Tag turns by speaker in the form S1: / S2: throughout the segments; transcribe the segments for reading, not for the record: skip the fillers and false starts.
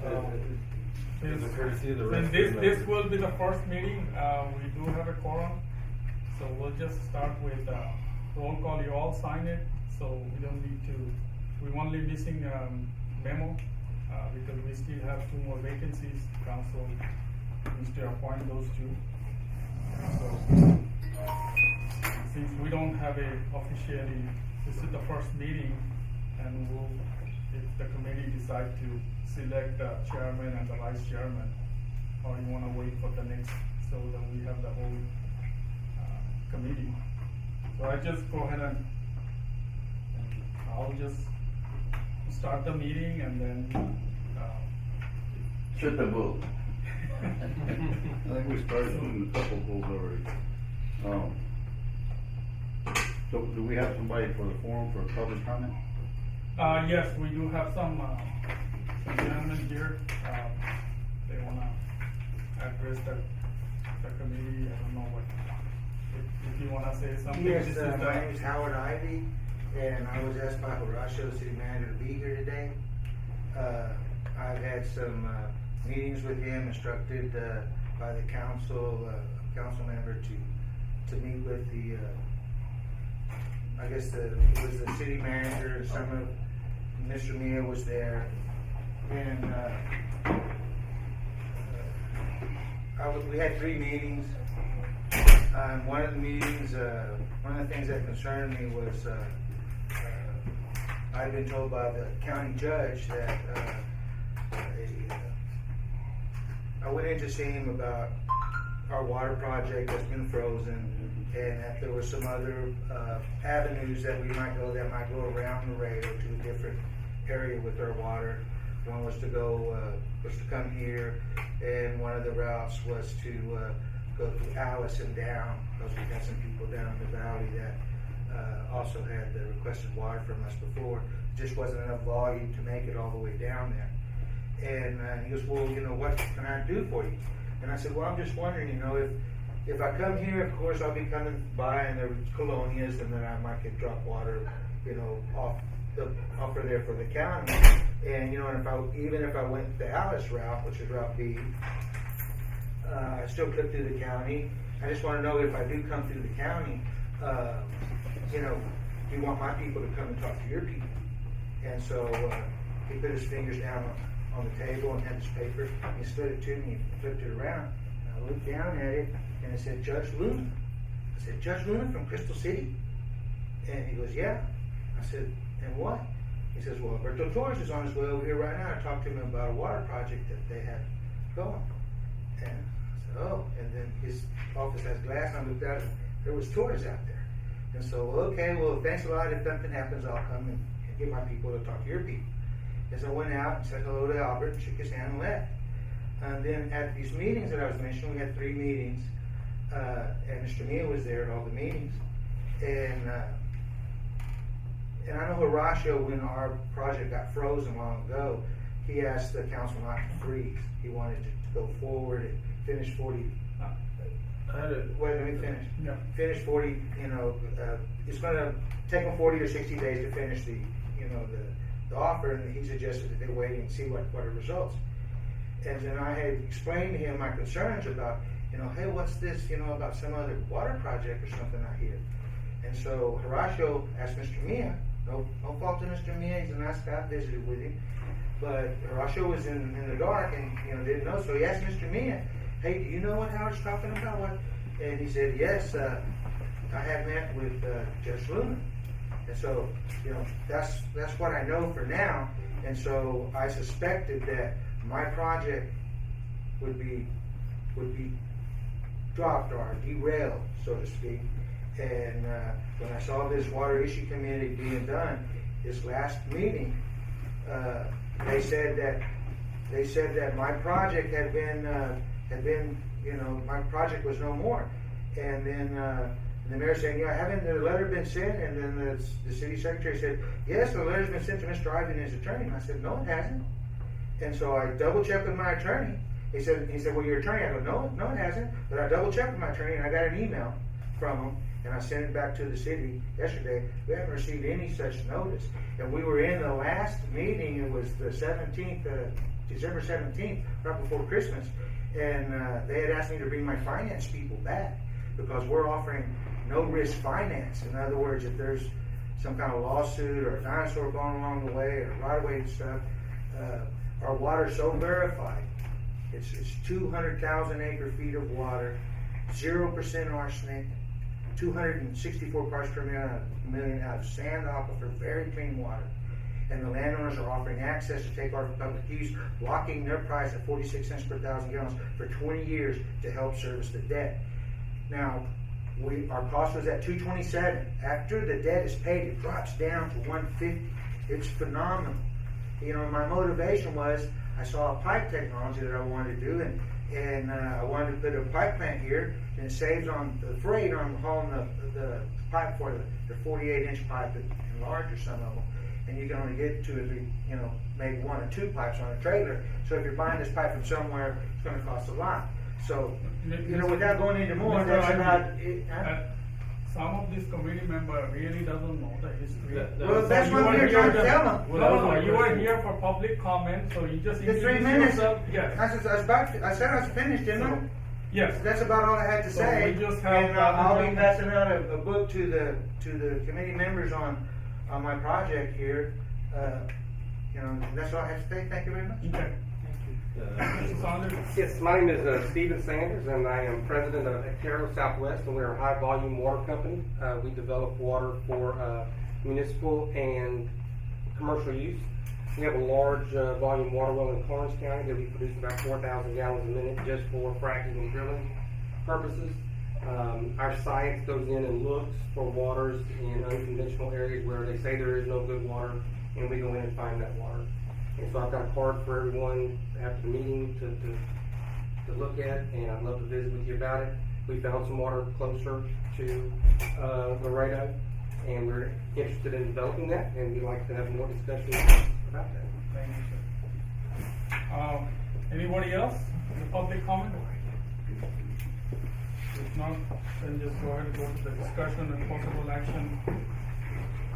S1: As a courtesy of the
S2: Since
S1: rest of
S2: this will be the first meeting, we do have a quorum, so we'll just start with roll call. You all sign it, so we don't need to. We're only missing memo because we still have 2 more vacancies. Council needs to appoint those 2. So since we don't have a officially, this is the first meeting, and we'll, if the committee decide to select the chairman and the vice chairman, or you wanna wait for the next, so that we have the whole committee. So I just go ahead and I'll just start the meeting and then
S3: Shut the book.
S4: I think we started doing a couple goals already. So do we have somebody for the forum for a public comment?
S2: yes, we do have some gentlemen here, they wanna address the committee. I don't know what, if you wanna say something.
S5: Yes,
S2: This is
S5: my name is Howard Ivy, and I was asked by Horacio, the city manager, to be here today. I've had some meetings with him, instructed by the council member to meet with the, I guess it was the city manager, some of, Mr. Mia was there, and we had 3 meetings. One of the meetings, one of the things that concerned me was I've been told by the county judge that I went in to see him about our water project that's been frozen, and that there were some other avenues that we might go that might go around Laredo to a different area with our water. One was to come here, and one of the routes was to go through Alice and down, because we had some people down in the valley that also had requested water from us before. Just wasn't enough volume to make it all the way down there. And he goes, well, you know, what can I do for you? And I said, well, I'm just wondering, you know, if I come here, of course, I'll be coming by and there were colonias, and then I might get drop water, you know, off of there for the county. And, you know, and even if I went the Alice route, which is Route B, I still could through the county. I just want to know, if I do come through the county, you know, do you want my people to come and talk to your people? And so he put his fingers down on the table and had this paper. He slid it to me and flipped it around. And I looked down at it, and it said, Judge Luna. I said, Judge Luna from Crystal City? And he goes, yeah. I said, and what? He says, well, Alberto Torres is on his way over here right now. I talked to him about a water project that they had going. And I said, oh. And then his office has glass, and I looked out, and there was Torres out there. And so, okay, well, thanks a lot. If something happens, I'll come and get my people to talk to your people. And so I went out and said hello to Albert, shook his hand and left. And then at these meetings that I was mentioning, we had 3 meetings, and Mr. Mia was there at all the meetings. And I know Horacio, when our project got frozen long ago, he asked the council not to freeze. He wanted to go forward and finish 40. Wait, let me finish.
S2: Yeah.
S5: Finish 40, you know, it's going to take them 40 or 60 days to finish the, you know, the offer, and he suggested that they wait and see what are results. And then I had explained to him my concerns about, you know, hey, what's this, you know, about some other water project or something out here. And so Horacio asked Mr. Mia, no fault to Mr. Mia, he's a nice guy, I visited with him, but Horacio was in the dark and, you know, didn't know, so he asked Mr. Mia, hey, do you know what Howard's talking about? What? And he said, yes, I have met with Judge Luna. And so, you know, that's what I know for now. And so I suspected that my project would be dropped or derailed, so to speak. And when I saw this water issue committee being done, this last meeting, they said that my project had been, you know, my project was no more. And then the mayor saying, yeah, haven't the letter been sent? And then the city secretary said, yes, the letter's been sent to Mr. Ivy and his attorney. And I said, no, it hasn't. And so I double checked with my attorney. He said, well, your attorney? I go, no, it hasn't. But I double checked with my attorney, and I got an email from him, and I sent it back to the city yesterday. We haven't received any such notice. And we were in the last meeting, it was the 17th December 17th, right before Christmas, and they had asked me to bring my finance people back because we're offering no risk finance. In other words, if there's some kind of lawsuit or a dinosaur going along the way or right of way and stuff, our water's so verified. It's 200,000 acre feet of water, 0% arsenic, 264 parts per million out of sand aquifer, very clean water. And the landowners are offering access to take our public use, locking their price at 46 cents per thousand gallons for 20 years to help service the debt. Now, our cost was at $227. After the debt is paid, it drops down to $150. It's phenomenal. You know, my motivation was I saw a pipe technology that I wanted to do, and I wanted to put a pipe plant here, and it saves on the freight on hauling the pipe for the 48-inch pipe and larger, some of them. And you can only get 2 or 3, you know, maybe 1 or 2 pipes on a trailer. So if you're buying this pipe from somewhere, it's going to cost a lot. So, you know, without going into more,
S2: Mr.
S5: that's
S2: Ivey,
S5: about it.
S2: some of this committee member really doesn't know the history.
S5: Well, that's
S2: You
S5: what
S2: are
S5: we're trying to
S2: just-
S5: tell them.
S2: No, you are here for public comment, so you just
S5: The 3
S2: introduce
S5: minutes.
S2: yourself. Yes.
S5: I said I was finished, didn't I?
S2: Yes.
S5: That's about all I had to
S2: So
S5: say.
S2: we just have
S5: And I'll be
S2: Adhoc.
S5: passing out a book to the committee members on my project here. You know, that's all I have to say. Thank you very much.
S2: Okay. Mr. Saunders?
S1: Yes, my name is Stephen Sanders, and I am president of Actero Southwest, and we're a high-volume water company. We develop water for municipal and commercial use. We have a large volume water well in Karnes County that we produce about 4,000 gallons a minute just for fracking and drilling purposes. Our science goes in and looks for waters in unconventional areas where they say there is no good water, and we go in and find that water. And so I've got a card for everyone after the meeting to look at, and I'd love to visit with you about it. We found some water closer to Laredo, and we're interested in developing that, and we'd like to have more discussion about that.
S2: Thank you, sir. Anybody else in the public comment? If not, then just go ahead and go to the discussion and possible action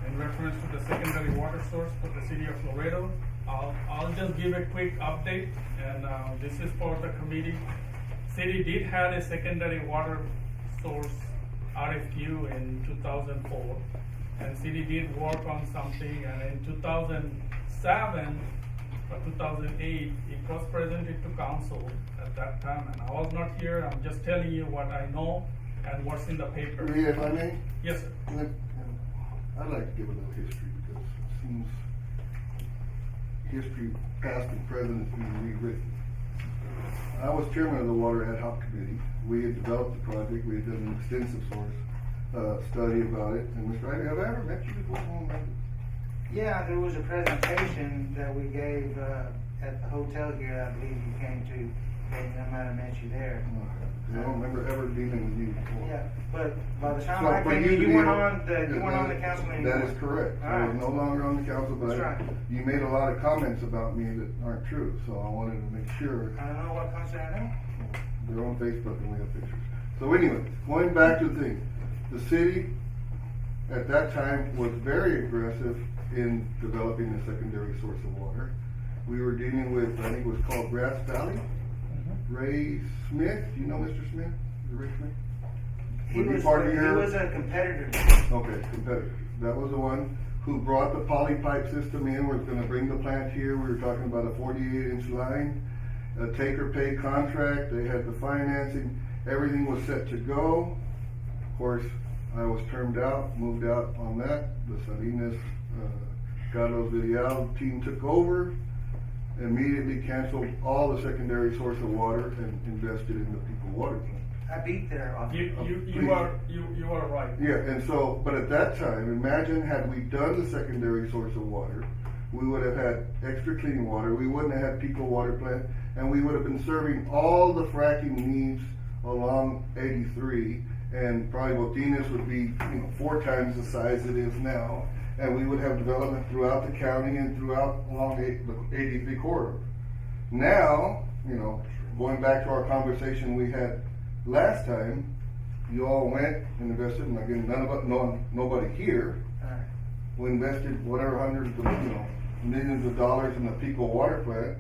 S2: in reference to the secondary water source for the city of Laredo. I'll just give a quick update, and this is for the committee. City did have a secondary water source RFQ in 2004, and city did work on something, and in 2007 or 2008, it was presented to council at that time, and I was not here. I'm just telling you what I know and what's in the paper.
S4: Lee, if I may,
S2: Yes, sir.
S4: I'd like to give a little history because it seems history, past and present, is being rewritten. I was chairman of the Water Adhoc Committee. We had developed the project. We had done an extensive source study about it. And Mr. Ivey, have I ever met you before?
S5: Yeah, there was a presentation that we gave at the hotel here. I believe you came to, and I might have met you there.
S4: I don't remember ever dealing with you before.
S5: Yeah, but by the time
S4: So
S5: I
S4: for
S5: came,
S4: you to
S5: you
S4: be
S5: weren't
S4: able-
S5: on the council anymore.
S4: That is correct.
S5: All
S4: I was
S5: right.
S4: no longer on the council, but
S5: That's right.
S4: you made a lot of comments about me that aren't true. So I wanted to make sure.
S5: I don't know what concert I know.
S4: They're on Facebook and we have pictures. So anyway, going back to the thing, the city at that time was very aggressive in developing a secondary source of water. We were dealing with, I think it was called Grass Valley. Ray Smith, do you know Mr. Smith? Ray Smith?
S5: He
S4: Was he
S5: was
S4: part of your-
S5: a competitor.
S4: Okay, competitor. That was the one who brought the poly pipe system in. We're gonna bring the plant here. We were talking about a 48-inch line, a take or pay contract. They had the financing. Everything was set to go. Of course, I was termed out, moved out on that. The Salinas, Carlos Vidal team took over, immediately canceled all the secondary source of water and invested in the people water plant.
S5: I beat there on.
S2: You are right.
S4: Yeah, and so, but at that time, imagine had we done the secondary source of water, we would have had extra clean water, we wouldn't have had Pico Water Plant, and we would have been serving all the fracking needs along 83, and probably Botinas would be, 4 times the size it is now, and we would have development throughout the county and throughout along the 83 corridor. Now, going back to our conversation we had last time, you all went and invested, and again, nobody here, we invested whatever hundreds of, millions of dollars in the Pico Water Plant.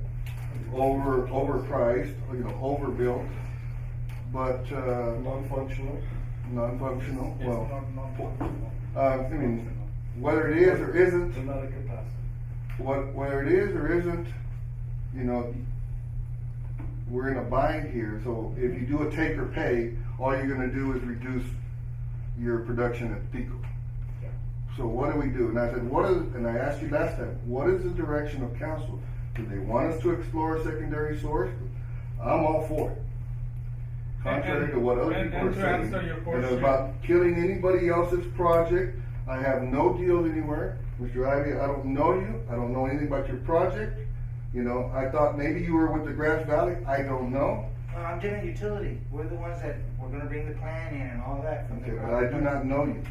S4: overpriced, overbuilt, but,
S6: Non-functional.
S4: non-functional,
S2: It's
S4: well,
S2: non-functional.
S4: I mean, whether it is or isn't,
S6: It's not a capacity.
S4: whether it is or isn't, we're in a bind here, so if you do a take or pay, all you're gonna do is reduce your production at Pico.
S2: Yeah.
S4: So what do we do? And I said, and I asked you last time, what is the direction of council? Do they want us to explore a secondary source? I'm all for it. Contrary to what other
S2: and-
S4: people are
S2: and to
S4: saying.
S2: answer your
S4: And
S2: question-
S4: about killing anybody else's project, I have no deals anywhere. Mr. Ivy, I don't know you, I don't know anything about your project. I thought maybe you were with the Grass Valley, I don't know.
S5: I'm General Utility. We're the ones that, we're gonna bring the plan in and all that from the.
S4: Okay, but I do not know you.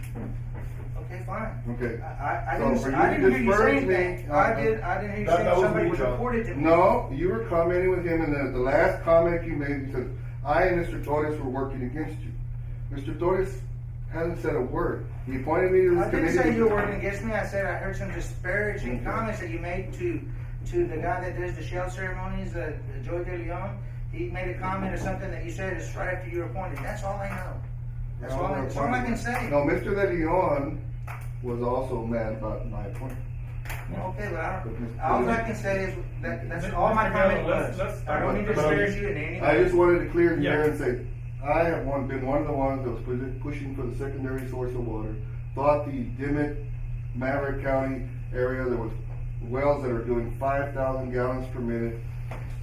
S5: Okay, fine.
S4: Okay.
S5: I
S4: So
S5: didn't,
S4: for you
S5: I
S4: to
S5: didn't hear you
S4: disparage
S5: say anything.
S4: me,
S5: I didn't hear you
S6: that
S5: say
S6: was
S5: somebody
S6: me,
S5: was
S6: John.
S5: reported to me.
S4: No, you were commenting with him, and then the last comment you made, you said, I and Mr. Torres were working against you. Mr. Torres hasn't said a word. He appointed me to this
S5: I
S4: committee.
S5: didn't say you were working against me. I said I heard some disparaging comments that you made to the guy that does the shell ceremonies, Joey De Leon. He made a comment or something that you said is right after you were appointed. That's all I know. That's all I can say.
S4: No, Mr. De Leon was also mad about my appointment.
S5: Okay, but all I can say is that's all my
S2: Mr.
S5: comment
S2: Gallo,
S5: was.
S2: let's
S5: I don't need to
S4: But-
S5: disparage you in any way.
S4: I just wanted to clear the air
S2: Yeah.
S4: and say, I have been one of the ones that was pushing for the secondary source of water. Thought the Dimmitt, Maverick County area, there was wells that are doing 5,000 gallons per minute,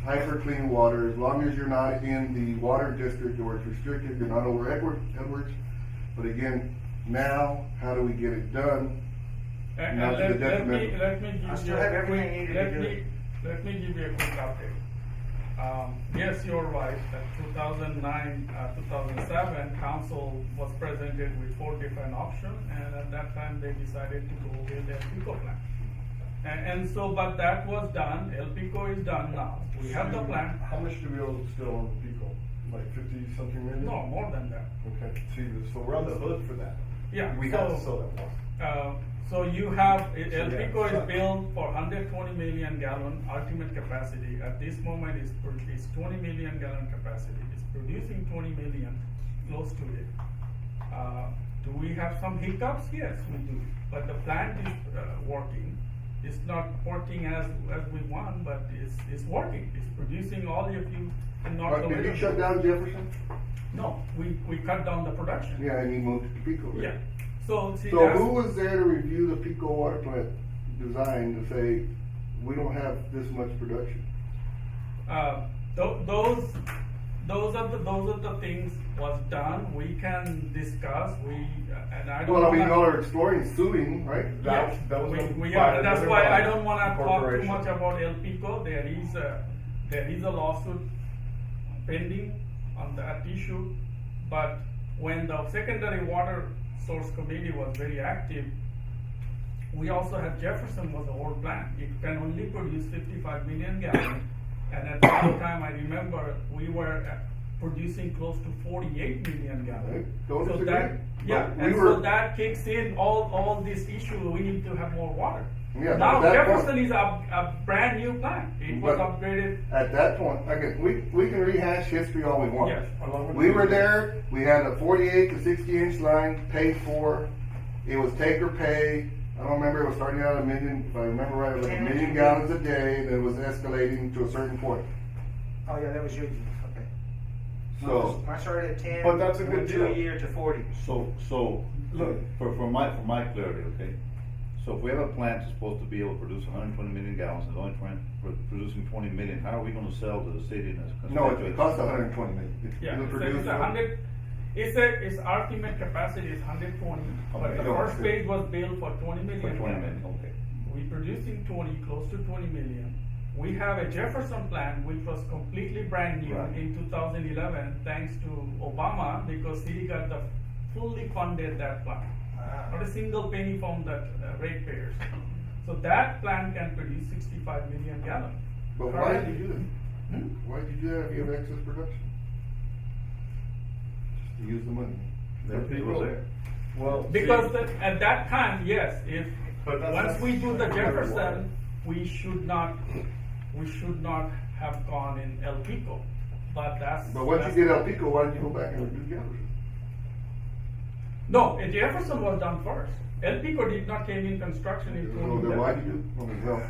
S4: hyper clean water, as long as you're not in the water district or it's restricted, you're not over Edwards. But again, now, how do we get it done?
S2: And
S4: Not to the
S2: let me
S4: detriment.
S2: give
S5: I still
S2: you
S5: have
S2: a
S5: everything
S2: quick,
S5: needed to do it.
S2: let me give you a quick update. Yes, you're right, that 2009, 2007, council was presented with 4 different options, and at that time, they decided to go with the Pico plan. And so, but that was done, El Pico is done now, we have the plan,
S6: How much do we owe still on the Pico? Like 50-something million?
S2: no, more than that.
S6: Okay, see, so we're on the hook for that.
S2: Yeah,
S6: We have to sell that more.
S2: So you have, El
S6: yeah,
S2: Pico is
S6: so-
S2: built for 120 million gallon ultimate capacity. At this moment, it's 20 million gallon capacity. It's producing 20 million, close to it. Do we have some hiccups? Yes, we do. But the plant is working. It's not working as we want, but it's working. It's producing all of you in North
S4: Did you
S2: America.
S4: shut down Jefferson?
S2: No, we cut down the production.
S4: Yeah, and you moved to Pico, right?
S2: Yeah. So see,
S4: So
S2: that's-
S4: who was there to review the Pico water plant design to say, we don't have this much production?
S2: Those are the things was done. We can discuss. And I don't.
S4: Well, I mean,
S2: wanna-
S4: y'all are exploring suing, right?
S2: Yes,
S6: that was done
S2: we
S6: by
S2: are. That's
S6: another
S2: why I
S6: body,
S2: don't want to talk too
S6: corporation.
S2: much about El Pico. There is a lawsuit pending on that issue, but when the secondary water source committee was very active, we also had Jefferson was an old plant. It can only produce 55 million gallons, and at that time I remember we were producing close to 48 million gallons.
S4: Right. Don't
S2: So
S4: disagree.
S2: that, yeah,
S4: But we
S2: and
S4: were-
S2: so that kicks in all this issue. We need to have more water.
S4: Yeah,
S2: Now
S4: but at that
S2: Jefferson
S4: point-
S2: is a brand new plant. It was
S4: But-
S2: upgraded.
S4: At that point, again, we can rehash history all we want.
S2: Yes.
S6: Along with
S4: We
S6: the-
S4: were there, we had a 48 to 60 inch line paid for, it was take or pay. I don't remember, it was starting out at 1 million, if I remember right, it was like 1 million gallons a day, and it was escalating to a certain point.
S5: Oh, yeah, that was your, okay.
S4: So,
S5: I started at 10.
S6: But that's a good
S5: went to a
S6: deal.
S5: year to 40.
S3: So,
S6: Look.
S3: for my clarity, okay? So if we have a plant that's supposed to be able to produce 120 million gallons, and only producing 20 million, how are we gonna sell to the city and its
S4: no, it
S3: constituents?
S4: costs 120 million.
S2: Yeah,
S4: It'll
S2: it's
S4: produce-
S2: 100. Its ultimate capacity is 120, but
S3: Okay.
S2: the
S4: No,
S2: first
S4: it's-
S2: phase was built for 20 million.
S3: For 20
S2: gallons.
S3: million, okay.
S2: We producing 20, close to 20 million. We have a Jefferson plant which was completely brand new
S3: Right.
S2: in 2011 thanks to Obama because city got the fully funded that plant. Not a single penny from the ratepayers. So that plant can produce 65 million gallons.
S4: But why did you do that?
S2: Hmm?
S4: Why did you do that if you have excess production? Just to use the money.
S3: It was there.
S6: Well,
S2: Because
S6: see,
S2: at that time, yes, if
S6: But that's
S2: once
S6: not-
S2: we do the
S6: that's not water.
S2: Jefferson, we should not have gone in El Pico, but that's.
S4: But once
S2: that's-
S4: you get El Pico, why don't you go back and do Jefferson?
S2: No, Jefferson was done first. El Pico did not came in construction in
S4: So then why do you, well,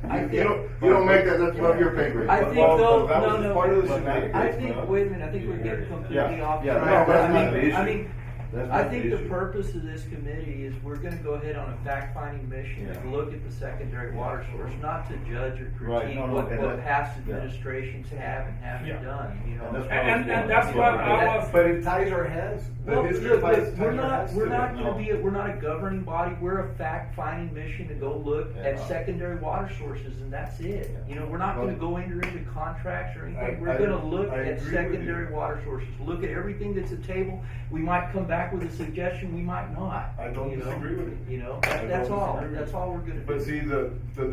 S7: I
S4: you
S7: think,
S4: don't make that, that's above your pay grade.
S7: I think
S6: Well,
S7: though,
S6: that was
S7: no,
S6: part of the
S7: no,
S6: shenanigans,
S7: I think,
S6: man.
S7: wait a minute, I think we're getting completely
S3: Yeah,
S7: off
S3: yeah,
S7: track.
S4: no, that's not
S3: the
S7: I
S3: issue.
S7: mean,
S3: That's
S7: I
S3: not
S7: think
S3: the
S7: the
S3: issue.
S7: purpose of this committee is we're gonna go ahead on a fact-finding mission
S3: Yeah.
S7: and look at the secondary water source, not to judge or
S3: Right,
S7: critique
S3: no, no,
S7: what
S3: and that-
S7: past
S3: yeah.
S7: administrations have and haven't
S2: Yeah.
S7: done, you know?
S3: And that's
S2: And that's what I was.
S6: But it ties our hands. The
S7: Well,
S6: history
S7: look,
S6: ties
S7: look, we're
S6: our
S7: not,
S6: hands
S7: we're
S6: to
S7: not
S6: it.
S7: gonna
S3: No.
S7: be, we're not a governing body, we're a fact-finding mission to go look
S3: Yeah.
S7: at secondary water sources, and that's it. You know, we're not gonna go enter into contracts or anything, we're gonna look
S6: I
S7: at
S6: agree with
S7: secondary
S6: you.
S7: water sources, look at everything that's at table. We might come back with a suggestion, we might not.
S6: I don't
S7: you know?
S6: disagree with you.
S7: You know,
S6: I
S7: that's
S6: don't
S7: all,
S6: disagree with
S7: that's
S6: you.
S7: all we're gonna do.
S6: But see, the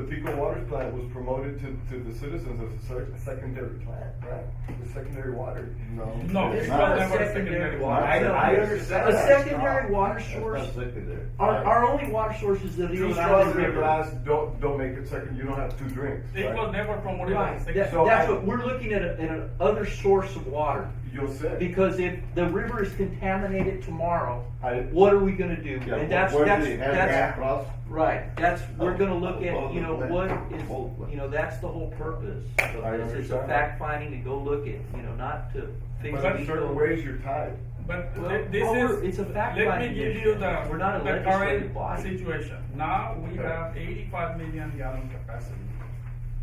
S6: Pico Waters plant was promoted to the citizens as a secondary plant, right? The secondary water.
S2: No,
S7: It's
S2: it
S7: not
S2: was
S7: a
S2: never
S7: secondary water.
S6: I understand
S7: A
S6: that.
S7: secondary water
S3: That's
S7: source,
S3: not secondary.
S7: our only water sources that
S6: Two
S7: are
S6: straws
S7: on the
S6: in a
S7: river.
S6: glass don't make it second. You don't have two drinks.
S2: It
S6: right?
S2: was never promoted
S7: Right,
S2: as a
S7: that,
S2: secondary.
S6: So
S7: that's
S6: I-
S7: what, we're looking at an other source of water.
S6: You'll say.
S7: Because if the river is contaminated tomorrow,
S6: I-
S7: what are we gonna do?
S3: Yeah,
S7: And that's,
S3: where
S7: that's,
S3: did it have
S7: that's,
S3: gas cross?
S7: right, that's, we're gonna look at,
S3: Above
S7: you
S3: the
S7: know,
S3: plant.
S7: what
S3: Above the
S7: is, you know, that's the whole purpose of
S6: I
S7: this, is a
S6: understand.
S7: fact finding to go look at, you know, not to fix.
S6: But in certain ways, you're tied.
S2: But
S7: Well,
S2: this
S7: well,
S2: is,
S7: it's a fact
S2: let me
S7: finding
S2: give
S7: mission.
S2: you the,
S7: We're not a
S2: the
S7: legislative
S2: current
S7: body.
S2: situation. Now we
S6: Okay.
S2: have 85 million gallon capacity.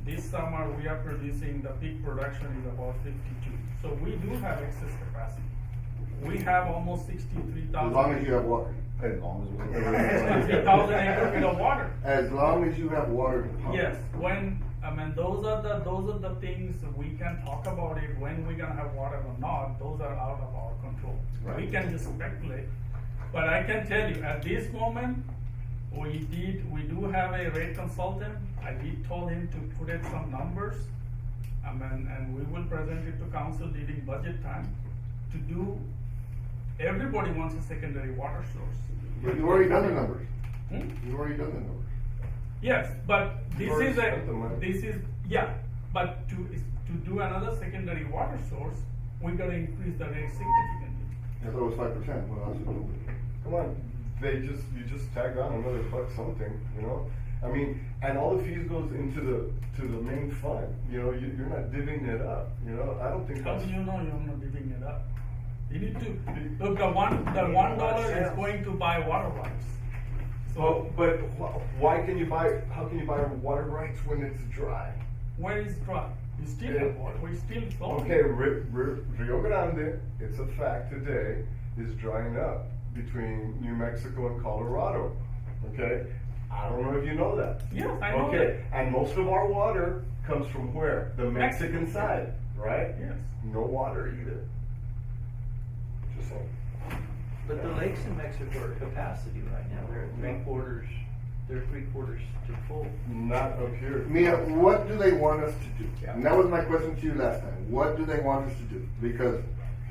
S2: This summer we are producing, the peak production is about 52. So we do have excess capacity. We have almost 63,000.
S4: As long as you have water.
S3: As long as we.
S2: 63,000 acre feet of water.
S4: As long as you have water to pump.
S2: Yes, when, I mean, those are the things we can talk about it, when we're gonna have water or not, those are out of our control. We
S3: Right.
S2: can just speculate, but I can tell you, at this moment, we do have a rate consultant, I did told him to put in some numbers, and we will present it to council during budget time, to do, everybody wants a secondary water source.
S4: But you've already done the numbers.
S2: Hmm?
S4: You've already done the numbers.
S2: Yes, but this
S6: already
S2: is a,
S6: spent the money.
S2: this is, yeah, but to do another secondary water source, we gotta increase the rate significantly.
S4: I thought it was 5%, well, that's a little bit.
S6: Come on, you just tag on another buck something, you know? I mean, and all the fees goes into the main fund, you know, you're not divvying it up, you know, I don't think
S2: How
S6: that's.
S2: do you know you're not giving it up? You need to, look, the $1 is going to buy water rights.
S6: Well,
S2: So,
S6: but how can you buy water rights when it's dry?
S2: where is dry? You still have water, we still flowing.
S6: Okay, Rio Grande, it's a fact today, is drying up between New Mexico and Colorado, okay? I don't know if you know that.
S2: Yes, I know
S6: Okay, and most of our water comes from where? The Mexican
S2: Mexico.
S6: side, right?
S2: Yes.
S6: No water either. Just saying.
S7: But the lakes in Mexico are at capacity right now, they're at three quarters to full.
S6: Not up here.
S4: Mia, what do they want us to do?
S6: Yeah.
S4: And that was my question to you last time. What do they want us to do? Because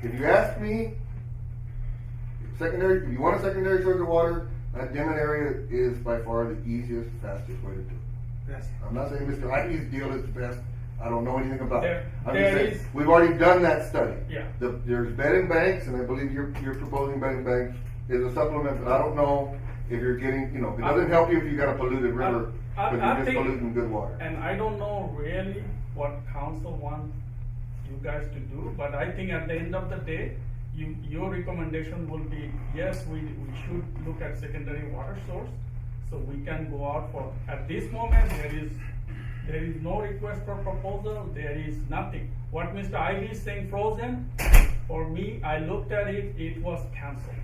S4: if you ask me, if you want a secondary source of water, that Denman area is by far the easiest, fastest way to do it.
S5: Yes.
S4: I'm not saying Mr. Ivey's deal is the best. I don't know anything about it. I'm
S2: There
S4: just saying,
S2: is-
S4: we've already done that study.
S2: Yeah.
S4: There's bed and banks, and I believe you're proposing bed and banks is a supplement, but I don't know if you're getting, you know, it doesn't help you if you got a polluted river,
S2: I
S4: because you're just
S2: think-
S4: polluting good water.
S2: And I don't know really what council wants you guys to do, but I think at the end of the day, your recommendation will be, yes, we should look at secondary water source, so we can go out for, at this moment, there is no request for proposal, there is nothing. What Mr. Ivy is saying frozen, for me, I looked at it, it was canceled.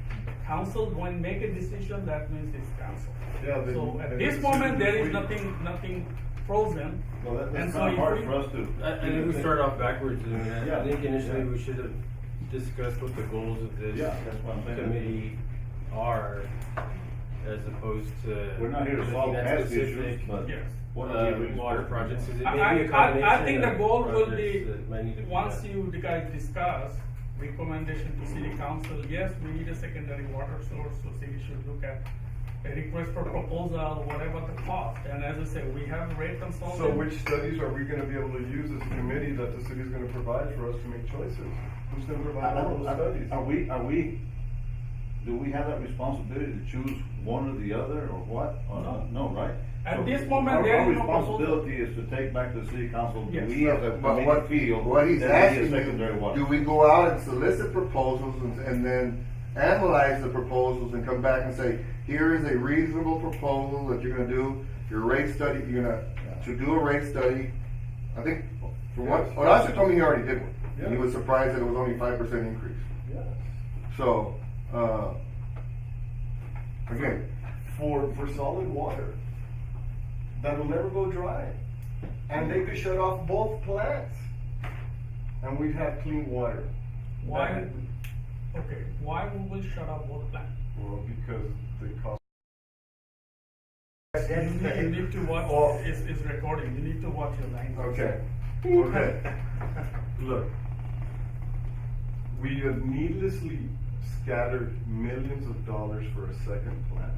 S2: Council, when make a decision, that means it's canceled.
S6: Yeah, they-
S2: So at
S6: they
S2: this
S6: decision
S2: moment, there is
S6: between-
S2: nothing frozen.
S3: Well,
S2: And
S3: that's
S2: so
S3: kind of
S2: if
S3: hard
S2: we-
S3: for us to.
S8: I think we start off backwards, and
S3: Yeah.
S8: I think initially
S3: Yeah.
S8: we should have discussed what the goals of this
S3: Yeah, that's what I'm saying.
S8: committee are, as opposed to.
S3: We're not here to
S8: looking
S3: solve
S8: at
S3: past issues,
S8: specific,
S3: but.
S2: Yes.
S3: what are the reasons?
S8: water projects, 'cause it
S2: I
S8: may be a combination
S2: I think the
S8: of
S2: goal will
S8: projects
S2: be,
S8: that might need to be
S2: once
S8: done.
S2: you guys discuss, recommendation to city council, yes, we need a secondary water source, so city should look at a request for proposal, whatever the cost, and as I said, we have rate consultant.
S6: So which studies are we gonna be able to use as a committee that the city's gonna provide for us to make choices? Who's gonna provide all those studies?
S3: Do we have that responsibility to choose one or the other, or what? Or
S2: No.
S3: No, right?
S2: At
S3: So
S2: this moment,
S3: our-
S2: there
S3: Our
S2: is no proposal.
S3: responsibility is to take back to the city council, do
S2: Yes.
S3: we as a
S4: But what,
S3: committee feel
S4: what he's
S3: that we need a
S4: asking
S3: secondary
S4: you,
S3: water?
S4: do we go out and solicit proposals and then analyze the proposals and come back and say, here is a reasonable proposal that you're gonna do, your rate study, you're gonna, to do a rate study. I think, from what,
S6: Yes.
S4: Horacio told me he already did one. And he
S6: Yeah.
S4: was surprised that it was only 5% increase.
S6: Yeah.
S4: So, again,
S6: For solid water, that'll never go dry. And they could shut off both plants. And we'd have clean water.
S2: Why, okay, why would we shut off both plants?
S6: Well, because they cost.
S2: You need to watch,
S6: Oh.
S2: it's recording, you need to watch your language.
S6: Okay, okay. Look, we have needlessly scattered millions of dollars for a second plant.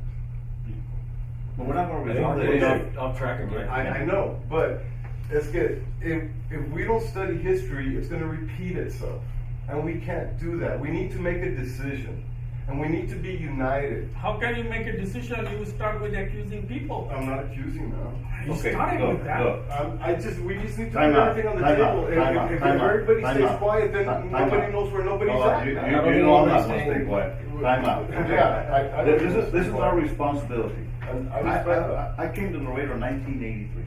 S3: But we're not gonna
S8: I
S3: resolve
S8: think
S3: the
S8: we're
S3: issue.
S8: off track again.
S6: I know, but it's good. If we don't study history, it's gonna repeat itself. And we can't do that. We need to make a decision. And we need to be united.
S2: How can you make a decision? You start with accusing people.
S6: I'm not accusing them.
S2: You
S3: Okay,
S2: started
S3: look,
S2: with that.
S3: look.
S6: We just need to
S3: Time
S6: put
S3: out,
S6: everything on the
S3: time out,
S6: table.
S3: time out,
S6: If
S3: time out,
S6: everybody
S3: time
S6: stays
S3: out.
S6: quiet, then
S3: Time
S6: nobody
S3: out.
S6: knows where nobody's
S3: Oh,
S6: at.
S3: you
S8: I don't
S3: know
S8: think
S3: I'm not
S8: anybody's
S3: gonna stay
S8: saying-
S3: quiet. Time out.
S6: Yeah, I
S3: This is our responsibility.
S6: And I respect that.
S3: I came to Laredo in 1983.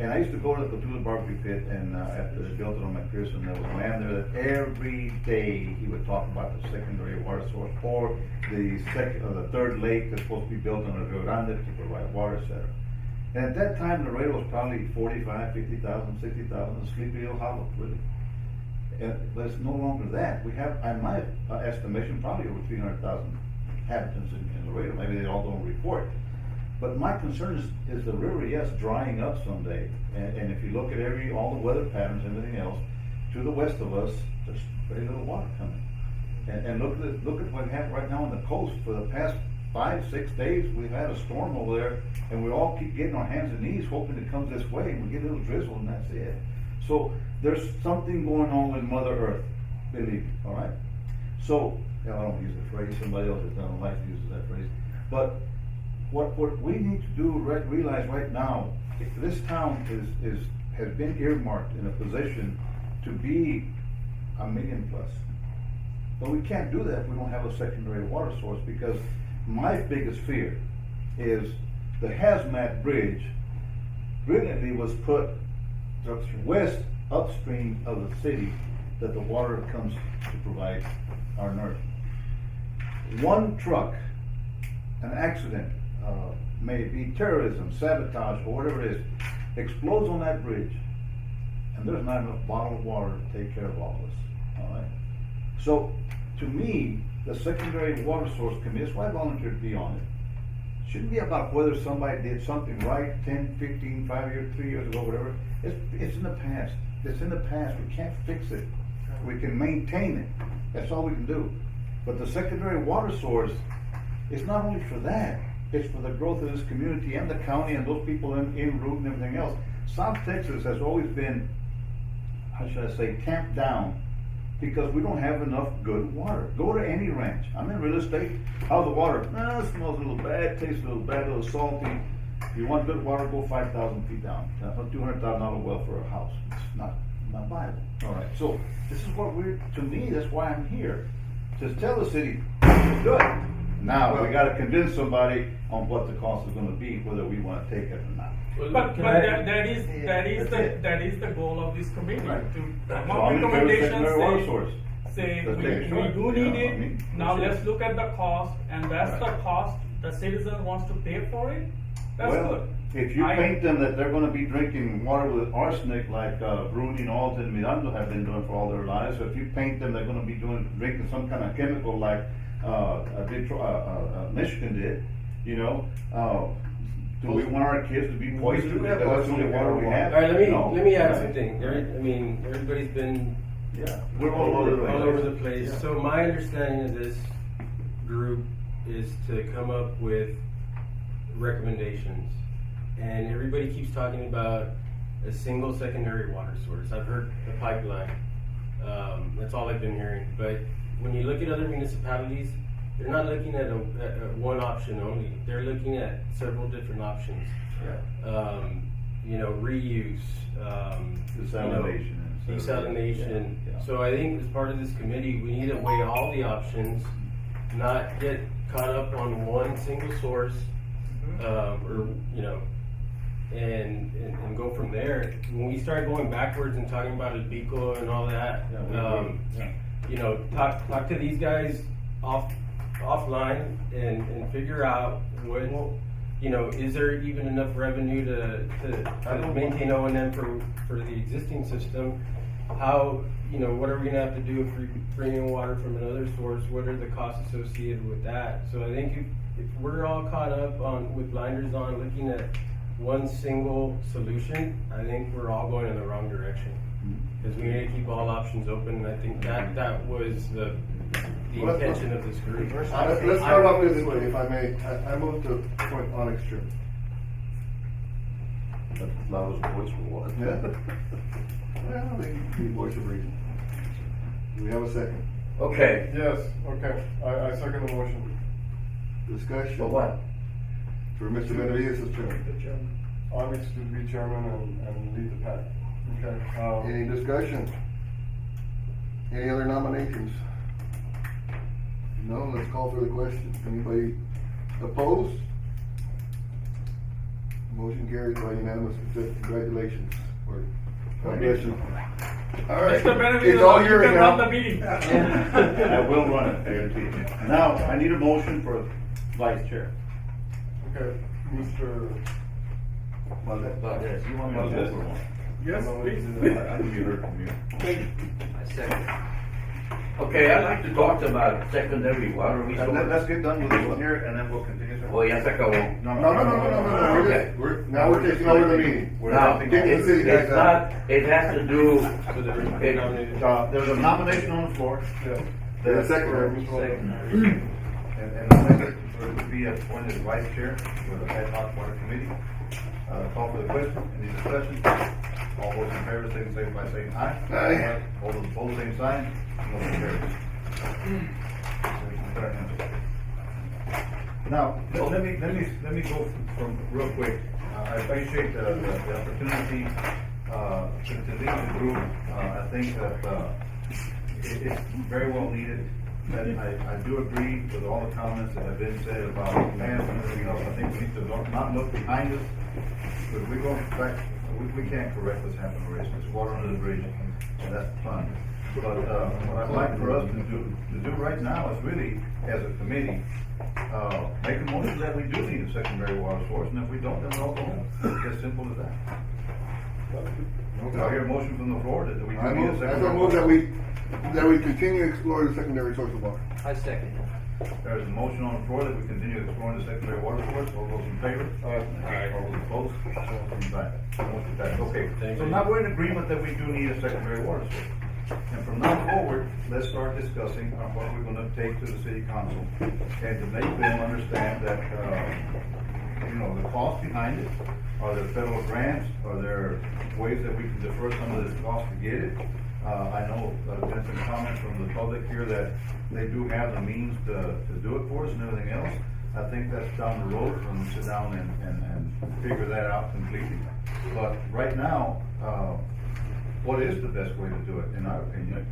S3: And I used to go to the barbecue pit, and after they built it on McPherson, there was a man there that every day he would talk about the secondary water source or the third lake that's supposed to be built on the Rio Grande to provide water, etc. And at that time, Laredo was probably 45, 50,000, 60,000, Sleepy Hill Hollow, really. But it's no longer that. We have, in my estimation, probably over 300,000 inhabitants in Laredo. Maybe they all don't report. But my concern is the river, yes, drying up someday. And if you look at all the weather patterns and everything else, to the west of us, there's very little water coming. And look at what happened right now on the coast. For the past 5-6 days, we've had a storm over there, and we all keep getting our hands and knees hoping it comes this way, and we get a little drizzle, and that's it. So there's something going on with Mother Earth, believe me, all right? So, I don't use the phrase, somebody else that doesn't like uses that phrase, but what we need to do, realize right now, this town has been earmarked in a position to be $1 million plus. But we can't do that if we don't have a secondary water source, because my biggest fear is the hazmat bridge brilliantly was put west upstream of the city that the water comes to provide our nourishment. One truck, an accident, maybe terrorism, sabotage, or whatever it is, explodes on that bridge, and there's not enough bottled water to take care of all of us. All right. So, to me, the secondary water source committee, that's why I volunteered to be on it. Shouldn't be about whether somebody did something right 10, 15, 5 years, 3 years ago, whatever. It's in the past. It's in the past. We can't fix it. We can maintain it. That's all we can do. But the secondary water source is not only for that. It's for the growth of this community and the county and those people in route and everything else. South Texas has always been, how should I say, tamped down because we don't have enough good water. Go to any ranch. I'm in real estate. How's the water? It smells a little bad, tastes a little bad, a little salty. If you want good water, go 5,000 feet down. That's a $200,000 well for a house. It's not viable. All right. So this is what to me, that's why I'm here. To tell the city, good. Now we got to convince somebody on what the cost is going to be, whether we want to take it or not.
S2: But
S8: Can I-
S2: that is the goal of this committee,
S3: Right.
S2: to
S3: So
S2: come up
S3: I'm in favor of
S2: recommendations,
S3: secondary water source.
S2: say,
S3: Let's
S2: we
S3: take a shot.
S2: do need
S3: Yeah, I
S2: it,
S3: mean,
S2: now
S3: that's it.
S2: let's look at the cost, and that's the
S3: Right.
S2: cost, the citizen wants to pay for it, that's
S3: Well,
S2: good.
S3: if you paint them that they're gonna be drinking water with arsenic like Bruni, Alton, and Miranda have been doing for all their lives, if you paint them they're gonna be drinking some kind of chemical like Michigan did, you know, do we want our kids to be poisoned
S6: We do have
S3: because that's the only water we have?
S8: All right,
S3: No.
S8: let me add
S3: Right.
S8: something. Everybody's been
S3: Yeah, we're all over the place.
S8: all over the place.
S3: Yeah.
S8: So my understanding of this group is to come up with recommendations. And everybody keeps talking about a single secondary water source. I've heard the pipeline. That's all I've been hearing. But when you look at other municipalities, they're not looking at one option only. They're looking at several different options. Reuse,
S3: Desalination.
S8: desalination.
S3: Yeah.
S8: So I think as part of this committee, we need to weigh all the options, not get caught up on one single source, and go from there. When we start going backwards and talking about Adhoc and all that, talk to these guys offline and figure out what, is there even enough revenue to maintain O&M for the existing system? How, what are we gonna have to do if we bring in water from another source? What are the costs associated with that? So I think if we're all caught up with blinders on looking at one single solution, I think we're all going in the wrong direction. Because we need to keep all options open, and I think that was the intention of this group.
S4: Let's start off this way, if I may. I move to appoint Onyx chairman.
S3: That's the loudest voice for what?
S4: Well, they can be voice of reason. Do we have a second?
S9: Okay.
S6: Yes, okay, I second the motion.
S4: Discussion?
S9: For what?
S4: For Mr. Benavides as chairman.
S6: Onyx to be chairman and lead the pack. Okay.
S4: Any discussion? Any other nominations? No, let's call for the question. Anybody opposed? Motion carries by unanimous consent. Congratulations. God bless you. All right.
S2: Mr. Benavides,
S4: It's all
S2: you
S4: yours
S2: can
S4: now.
S2: run the meeting.
S3: I will run it, I guarantee you. Now, I need a motion for vice chair.
S6: Okay, Mr.
S3: Valdez, you want me to vote for one?
S2: Yes, please.
S3: I can be heard from you.
S9: I second. Okay, I'd like to talk about secondary water resources.
S3: Let's get done with this one here, and then we'll continue.
S9: Oh, ya se acabó.
S4: No. Now we're taking over the meeting.
S9: Now,
S4: Get the city guys
S9: it's
S4: out.
S9: not, it has to do,
S3: There's a nomination on the floor.
S6: Yeah.
S4: The secretary, Mr.
S9: secondary.
S3: And I think it would be appointed vice chair for the Adhoc Water Committee. Call for the question, any discussion? All those in favor, signify by saying aye.
S4: Aye.
S3: All those opposed, same sign. Motion carries. Now, let me go from real quick. I appreciate the opportunity to lead the group. I think that it's very well needed. And I do agree with all the comments that have been said about plans and everything else. I think we need to not look behind us, because we go back, we can't correct what's happened already. It's water under the bridge, and that's fun. But what I'd like for us to do right now is really, as a committee, make a motion that we do need a secondary water source, and if we don't, then we'll all go home. It's as simple as that. I hear a motion from the floor that we do
S4: I
S3: need a
S4: move
S3: secondary water
S4: that
S3: source.
S4: we continue to explore the secondary source of water.
S7: I second.
S3: There's a motion on the floor that we continue exploring the secondary water source. All those in favor?
S6: Aye.
S3: All those opposed? Motion passed. Okay,
S8: Thank
S3: so
S8: you.
S3: now we're in agreement that we do need a secondary water source. And from now forward, let's start discussing on what we're gonna take to the city council, and to make them understand that, the cost behind it. Are there federal grants? Are there ways that we can defer some of this cost to get it? I know there's been some comments from the public here that they do have the means to do it for us and everything else. I think that's down the road for them to sit down and figure that out completely. But right now, what is the best way to do it, in our opinion?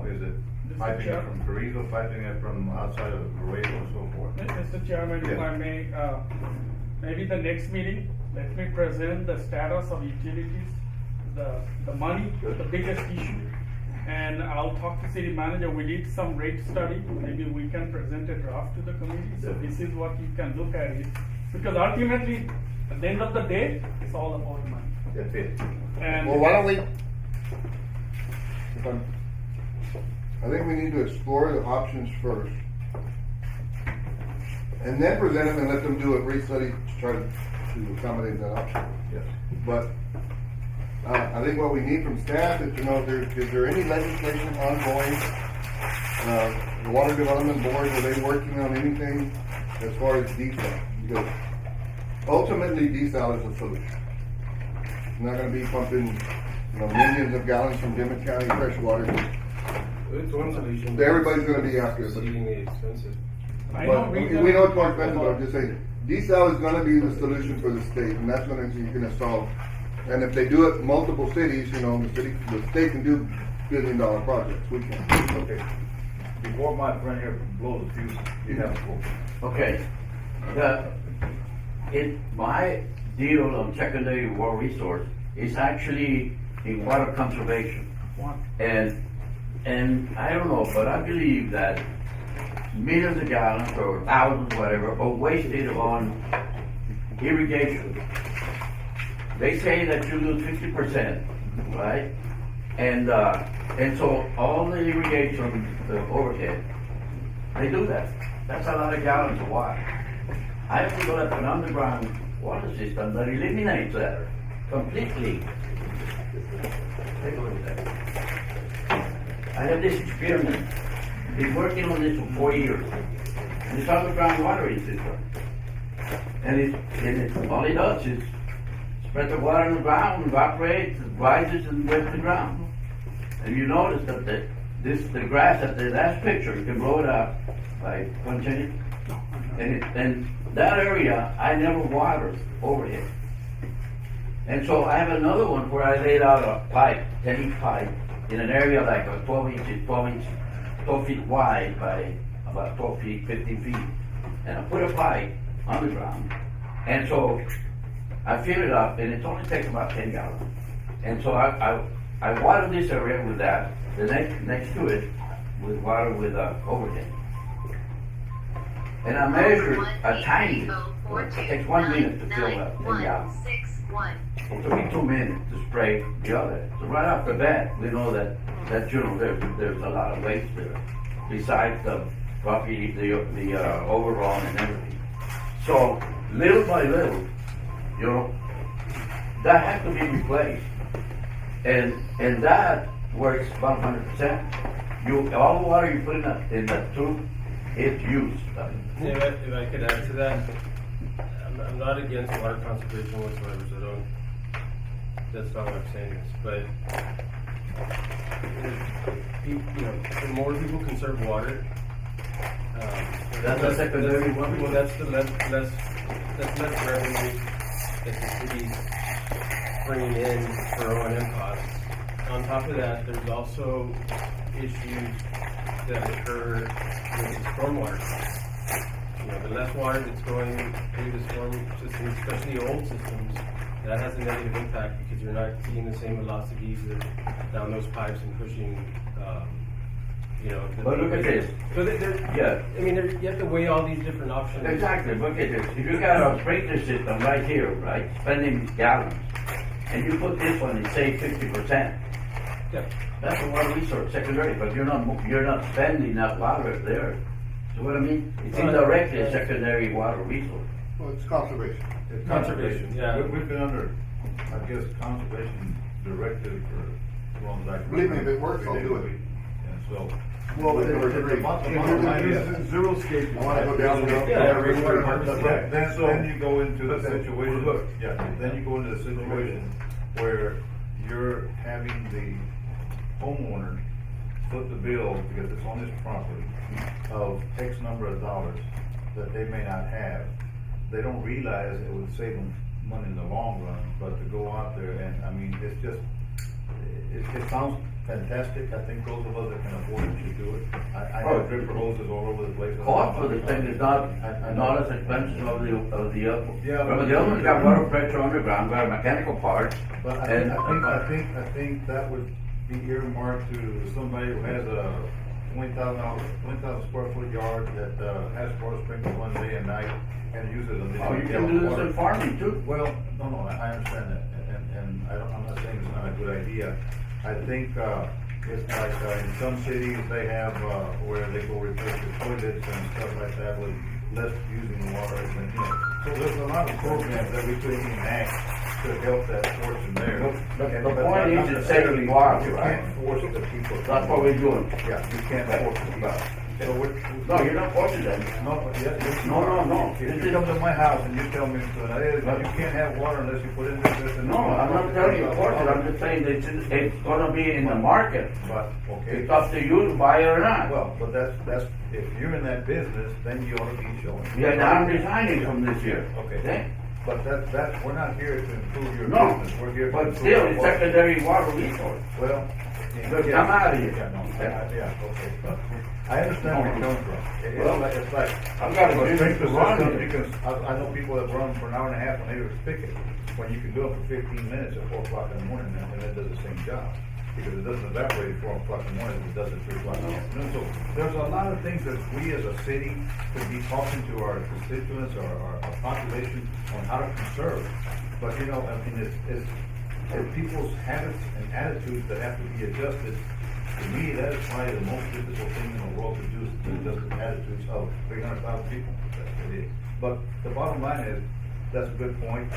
S3: Is it piping it from Carrizo, piping it from outside of Laredo and so forth?
S2: Mr. Chairman, if
S3: Yes.
S2: I may, maybe the next meeting, let me present the status of utilities, the money, the biggest issue. And I'll talk to city manager, we did some rate study, maybe we can present a draft to the committee, so this is what you can look at it. Because ultimately, at the end of the day, it's all about money.
S3: That's it.
S2: And
S4: Well, why don't we? I think we need to explore the options first. And then present them and let them do a rate study to try to accommodate that option.
S3: Yes.
S4: But, I think what we need from staff is to know, is there any legislation ongoing? The Water Development Board, are they working on anything as far as desal, because ultimately desal is a solution. It's not gonna be pumping, millions of gallons from Dimmitt County fresh water.
S8: It's one solution. but
S4: Everybody's gonna be after it, but-
S8: Exceedingly expensive.
S2: I
S4: But
S2: don't read
S4: we know it's more expensive, but I'm just saying, desal is gonna be the solution for the state, and that's gonna, you're gonna solve. And if they do it in multiple cities, the state can do billion-dollar projects, we can.
S3: Okay. Before my friend here blows the fuse, you have a quote.
S9: Okay, my deal on secondary water resource is actually in water conservation. And I don't know, but I believe that millions of gallons or thousands, whatever, are wasted on irrigation. They say that you lose 50%, right? And so all the irrigation, the overhead, they do that. That's a lot of gallons of water. I have developed an underground water system that eliminates that completely. Take a look at that. I have this experiment. Been working on this for 4 years. This underground watering system. And all it does is spread the water on the ground, evaporates, rises, and wets the ground. And you notice that the grass at the last picture, you can blow it up by 1 change. And that area, I never watered overhead. And so I have another one where I laid out a pipe, 10-inch pipe, in an area like 12 feet wide by about 12 feet, 15 feet. And I put a pipe underground. And so I fill it up, and it only takes about 10 gallons. And so I water this area with that, the next to it with water with overhead. And I measured a tiny, it takes 1 minute to fill up 10 gallons. It took me 2 minutes to spray the other. So right off the bat, we know that there's a lot of waste there, besides the property, the overall and everything. So little by little, that has to be replaced, and that works about 100%. All the water you put in that tube, it's used.
S8: If I could add to that, I'm not against water conservation whatsoever, so that's not what I'm saying is, but the more people conserve water,
S9: That's a secondary one?
S8: Well, that's less revenue that the city's bringing in for O&M costs. On top of that, there's also issues that occur with the stormwater costs. The less water that's going through the storm system, especially old systems, that has a negative impact because you're not seeing the same velocities down those pipes and pushing,
S9: But look at this.
S8: So
S9: Yeah.
S8: you have to weigh all these different options.
S9: Exactly, look at this. If you got a sprinkler system right here, right, spending gallons, and you put this one and save 50%,
S8: Yeah.
S9: that's a water resource, secondary, but you're not spending that water there. See what I mean? It's indirectly a secondary water resource.
S4: Well, it's conservation.
S3: It's
S8: Conservation, yeah.
S3: We've been under, I guess, conservation directive for as long as I can.
S4: Believe me, if it works, I'll do it.
S3: And so.
S4: Well,
S3: the
S4: if
S3: bottom line is
S6: Zero scape.
S4: I wanna go down the road.
S8: Yeah,
S6: rainwater
S3: But then you go into the situation, then you go into the situation where you're having the homeowner foot the bill because it's on his property of X number of dollars that they may not have. They don't realize it would save them money in the long run, but to go out there and, it's just, it sounds fantastic. I think those of us that can afford it should do it. I have dripper hoses all over the place.
S9: Cost for the thing is not as expensive of the other.
S3: Yeah.
S9: Remember, the other one's got water pressure underground, got a mechanical part.
S3: But I think that would be earmarked to somebody who has a 20,000 square foot yard that has water sprinklers one day and night and uses them.
S9: Oh, you can do this in farming too.
S3: Well, no, I understand that, and I'm not saying it's not a good idea. I think it's like in some cities they have where they go replace the toilets and stuff like that with less using water, and so there's a lot of programs that we could enact to help that portion there.
S9: The point is, it's saving water,
S3: You
S9: right?
S3: can't force the people.
S9: That's what we're doing.
S3: Yeah, you can't force the people. So we're.
S9: No, you're not forcing them.
S3: No, but yes.
S9: No.
S3: If you come to my house and you tell me, hey, you can't have water unless you put in this and.
S9: No, I'm not telling you force it, I'm just saying that it's gonna be in the market.
S3: But, okay.
S9: It's up to you to buy it or not.
S3: Well, but that's, if you're in that business, then you ought to be showing.
S9: Yeah, now I'm resigning from this year.
S3: Okay. But that's, we're not here to improve your
S9: No,
S3: business, we're here to
S9: but
S3: improve.
S9: still,
S3: our
S9: it's
S3: water.
S9: secondary water resource.
S3: Well.
S9: Look, I'm out of here.
S3: Yeah, no, okay. I understand where you're coming from. It's like.
S9: I've got a
S3: But
S9: business
S3: think
S9: to
S3: the
S9: run
S3: system,
S9: here.
S3: because I know people that run for an hour and a half when they were spigot, when you can do it for 15 minutes at 4 o'clock in the morning, and it does the same job. Because it doesn't evaporate at 4 o'clock in the morning, it does at 3 o'clock in the afternoon. So there's a lot of things that we as a city could be talking to our constituents or our population on how to conserve. But you know, I mean, it's people's habits and attitudes that have to be adjusted. To me, that is probably the most difficult thing in the world to do, is to adjust the attitudes of 300,000 people. That's what it is. But the bottom line is, that's a good point.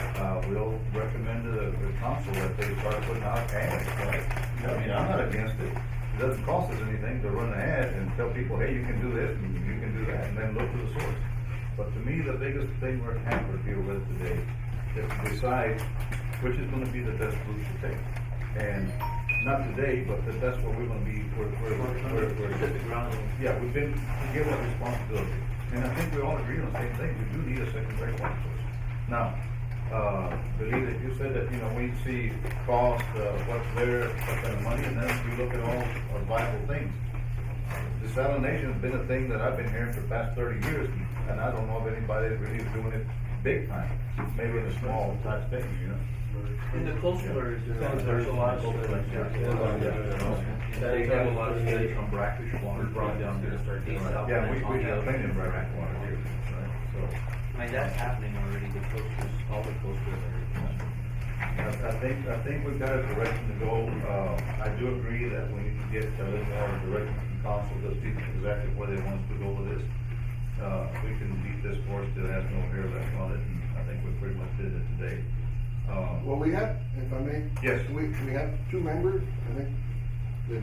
S3: We'll recommend to the council that they start putting out ads, right? I mean, I'm not against it. It doesn't cost us anything to run an ad and tell people, hey, you can do this and you can do that, and then look to the source. But to me, the biggest thing we're hampered here with today is to decide which is gonna be the best route to take. And not today, but that's what we're gonna be, yeah, we've been given a responsibility. And I think we all agree on the same thing, we do need a secondary water source. Now, believe that you said that, you know, we see cost, what's there, what kind of money, and then we look at all our viable things. Desalination has been a thing that I've been hearing for the past 30 years, and I don't know if anybody really is doing it big time, maybe in a small type thing, you know?
S7: In the coastal areas, there's a lot of open They have a lot of studies on brackish water brought down to start desalination.
S3: Yeah, we have plenty of brackish water here, right? So,
S7: I mean, that's happening already, the coasters, all the coastal areas.
S3: I think we've got a direction to go. I do agree that we need to get a little more direction from council to see exactly where they want us to go with this. We can beat this horse till it has no hair left on it, and I think we pretty much did it today.
S4: Well, we have, if I may.
S3: Yes.
S4: We have 2 members, I think, that,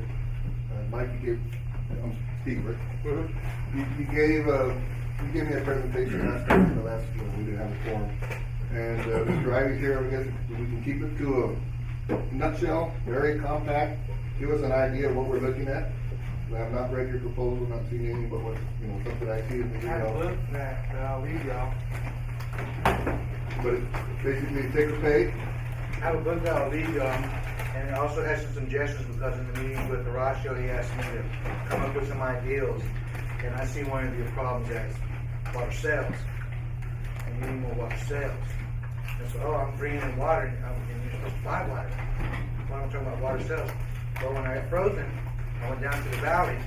S4: Mikey gave, Steve, right? He gave me a presentation last time, we didn't have a forum. And, Mr. Ivy's here, I guess we can keep it to a nutshell, very compact, give us an idea of what we're looking at. I have not read your proposal, not seen any, but what, you know, something I see in the
S5: I have a
S4: email.
S5: book that I'll read y'all.
S4: But it's basically take a page.
S5: I have a book that I'll read y'all, and it also has some suggestions because in the meeting with Horacio, he asked me to come up with some ideals. And I see one of your problems as water sales. And you need more water sales. And so, I'm bringing in water, and you're supposed to buy water. Why am I talking about water sales? Well, when I got frozen, I went down to the valley,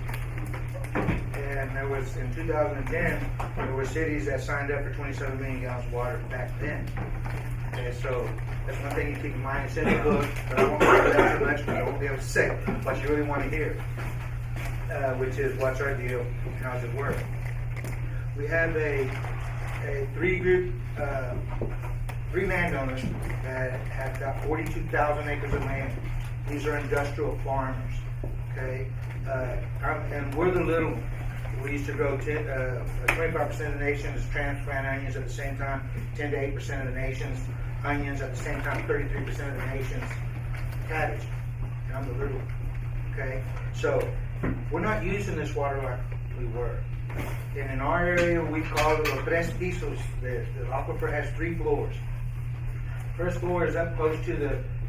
S5: and there was, in 2010, there were cities that signed up for 27 million gallons of water back then. And so, that's one thing you keep in mind. It's in the book, but I won't go into that too much because I won't be able to say what you really want to hear, which is what's our deal and how does it work. We have a 3 landowners that have got 42,000 acres of land. These are industrial farmers, okay? And we're the little one. We used to grow 25% of the nation is transplant onions at the same time, 10 to 8% of the nation's onions at the same time, 33% of the nation's cabbage. And I'm the little one, okay? So we're not using this water like we were. And in our area, we call it los tres pisos. The aquifer has 3 floors. First floor is up close to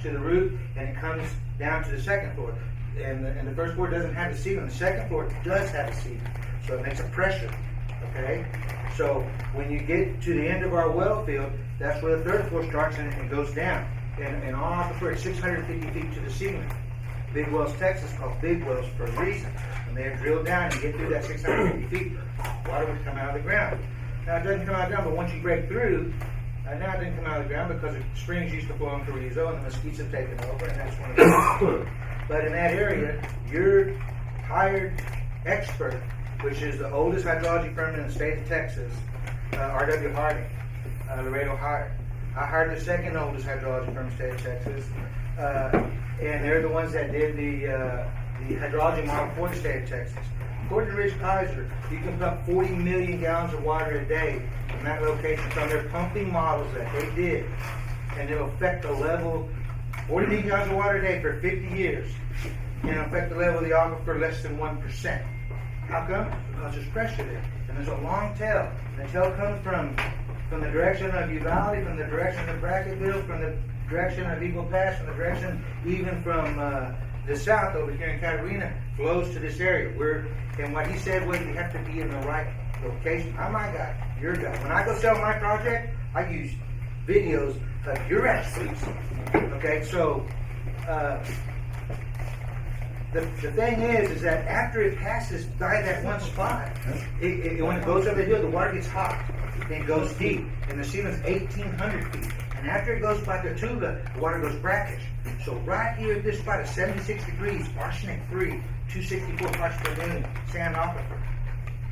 S5: the roof, and it comes down to the second floor. And the first floor doesn't have a ceiling. The second floor does have a ceiling, so it makes a pressure. Okay, so when you get to the end of our well field, that's where the third floor starts and it goes down. And our aquifer is 650 feet to the ceiling. Big Wells, Texas, called Big Wells for a reason. When they drill down and get through that 650 feet, water would come out of the ground. Now it doesn't come out of the ground, but once you break through, now it didn't come out of the ground because the springs used to flow in Carrizo and the mosquitoes have taken over, and that's one of the But in that area, your hired expert, which is the oldest hydrology firm in the state of Texas, R.W. Harding, Laredo hired. I hired the second oldest hydrology firm in the state of Texas, and they're the ones that did the hydrology model for the state of Texas. according to Rich Kaiser, you can pump 40 million gallons of water a day from that location. So they're pumping models that they did, and it'll affect the level, 40 million gallons of water a day for 50 years, and it'll affect the level of the aquifer less than 1%. How come? Because there's pressure there, and there's a long tail. And the tail comes from the direction of Uvalde, from the direction of Bracketville, from the direction of Eagle Pass, from the direction even from the south over here in Catarina, flows to this area. And what he said was you have to be in the right location. I'm my guy, your guy. When I go sell my project, I use videos of your experts. Okay, so the thing is that after it passes by that one spot, when it goes up the hill, the water gets hot and goes deep, and the ceiling's 1,800 feet. And after it goes by the Tula, the water goes brackish. So right here at this spot at 76 degrees, arsenic free, 264 parts per million, sand aquifer.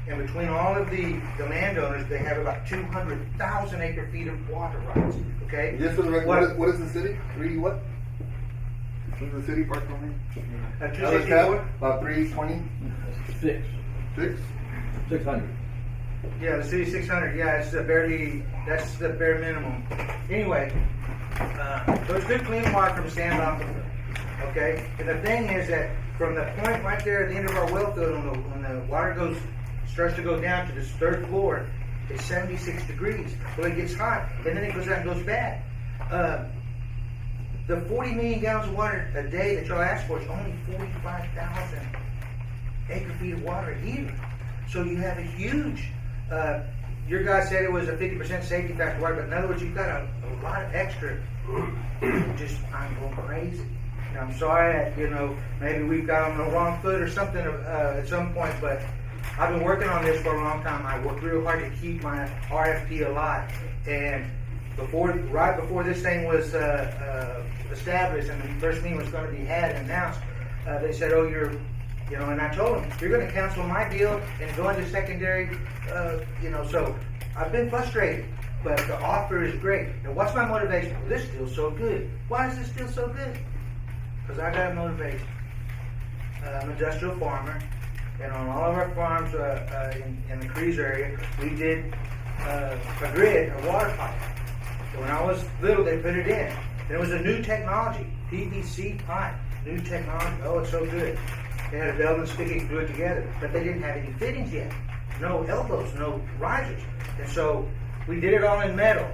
S5: And between all of the landowners, they have about 200,000 acre feet of water rights. Okay?
S4: Just for the record, what is the city? Three what? What is the city park for me?
S5: 264?
S4: About 320?
S9: 6. 600.
S5: Yeah, the city 600. Yeah, it's that's the bare minimum. Anyway, so it's good clean water from sand aquifer. Okay, and the thing is that from the point right there at the end of our well field, when the water starts to go down to this third floor, it's 76 degrees. Well, it gets hot, and then it goes out and goes bad. The 40 million gallons of water a day that y'all asked for is only 45,000 acre feet of water a year. So you have a huge. Your guy said it was a 50% safety factor water, but in other words, you've got a lot of extra. I'm going crazy. And I'm sorry that, maybe we've got on the wrong foot or something at some point, but I've been working on this for a long time. I worked real hard to keep my RFP alive. And right before this thing was established and the first meeting was going to be had and announced, they said, oh, and I told them, you're going to cancel my deal and go into secondary, so I've been frustrated, but the offer is great. And what's my motivation? Well, this deal's so good. Why is this deal so good? Because I got a motivation. I'm an industrial farmer, and on all of our farms in the Crees area, we did a grid, a water pipe. So when I was little, they put it in. And it was a new technology, PVC pipe, new technology. Oh, it's so good. They had a belt and stick and glue it together, but they didn't have any fittings yet. No elbows, no risers. And so we did it all in metal.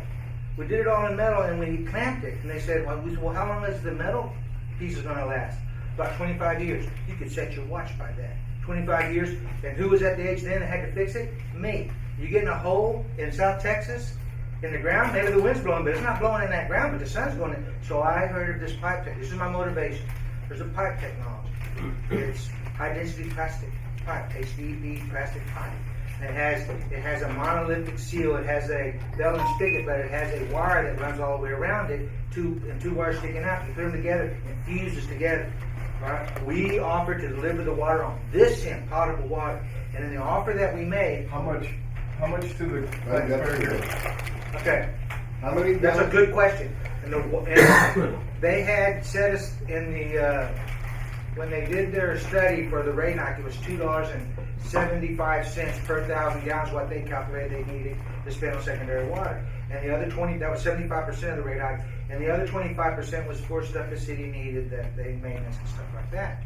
S5: And we clamped it. And they said, well, how long is the metal piece going to last? About 25 years. You could set your watch by that. 25 years. And who was at the age then that had to fix it? Me. You get in a hole in South Texas in the ground, maybe the wind's blowing, but it's not blowing in that ground, but the sun's going in. So I heard of this pipe technology. This is my motivation. There's a pipe technology. It's high density plastic pipe, HDPE plastic pipe. It has a monolithic seal. It has a bell and spigot, but it has a wire that runs all the way around it, two wires sticking out. You put them together, and fuses together. Right? We offer to deliver the water on this end, potable water, and in the offer that we made.
S6: How much to the taxpayer here?
S5: Okay.
S4: How many?
S5: That's a good question. And they had set us in the when they did their study for the rate hike, it was $2.75 per 1,000 gallons what they calculated they needed to spend on secondary water. And the other 20, that was 75% of the rate hike, and the other 25% was for stuff the city needed, that they maintenance and stuff like that.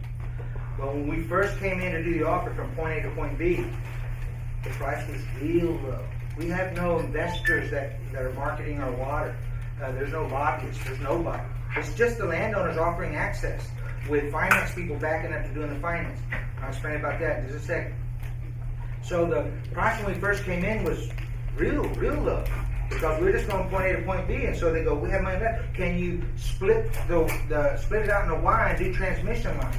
S5: Well, when we first came in to do the offer from point A to point B, the price was real low. We have no investors that are marketing our water. There's no lobbyists. There's nobody. It's just the landowners offering access with finance people backing up to doing the finance. I'll explain about that in just a second. So the price when we first came in was real low because we were just going point A to point B, and so they go, we have money left. Can you split split it out in a Y and do transmission lines?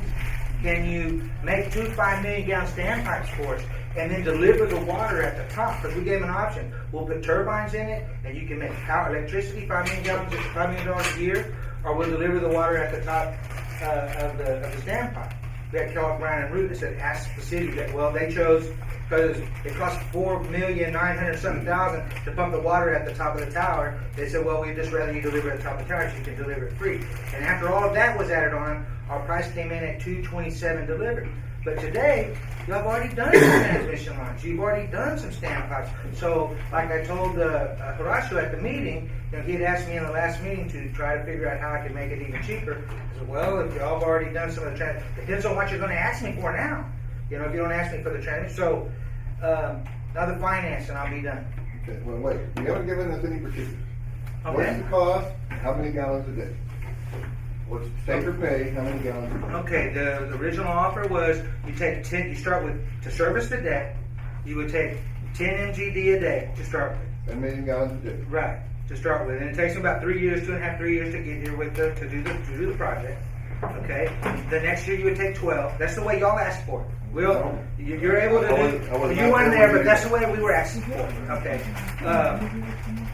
S5: Can you make 2 5 million gallon standpipes for us and then deliver the water at the top? Because we gave them an option. We'll put turbines in it, and you can make electricity, 5 million gallons, $5 million a year, or we'll deliver the water at the top of the standpipe. We had Kellogg, Brown, and Root that said, ask the city. Well, they chose, because it cost $4,900,000 to pump the water at the top of the tower. They said, well, we'd just rather you deliver at the top of the tower so you can deliver it free. And after all of that was added on, our price came in at $227 delivered. But today, y'all have already done some transmission lines. You've already done some standpipes. So, like I told Horacio at the meeting, he had asked me in the last meeting to try to figure out how I could make it even cheaper. I said, well, if y'all have already done some of the transmission, depends on what you're going to ask me for now. If you don't ask me for the transmission. So, now the finance, and I'll be done.
S4: Okay, well, wait, you haven't given us any particulars. What's
S5: Okay.
S4: the cost, how many gallons a day? What's take or pay, how many gallons a day?
S5: Okay, the original offer was you take 10, you start with, to service the debt, you would take 10 MGD a day to start with.
S4: 10 million gallons a day.
S5: Right, to start with. And it takes them about 3 years, 2.5, 3 years to get here with to do the project. Okay? The next year you would take 12. That's the way y'all asked for it. You're able to do, you weren't there, but that's the way we were asking for it. Okay.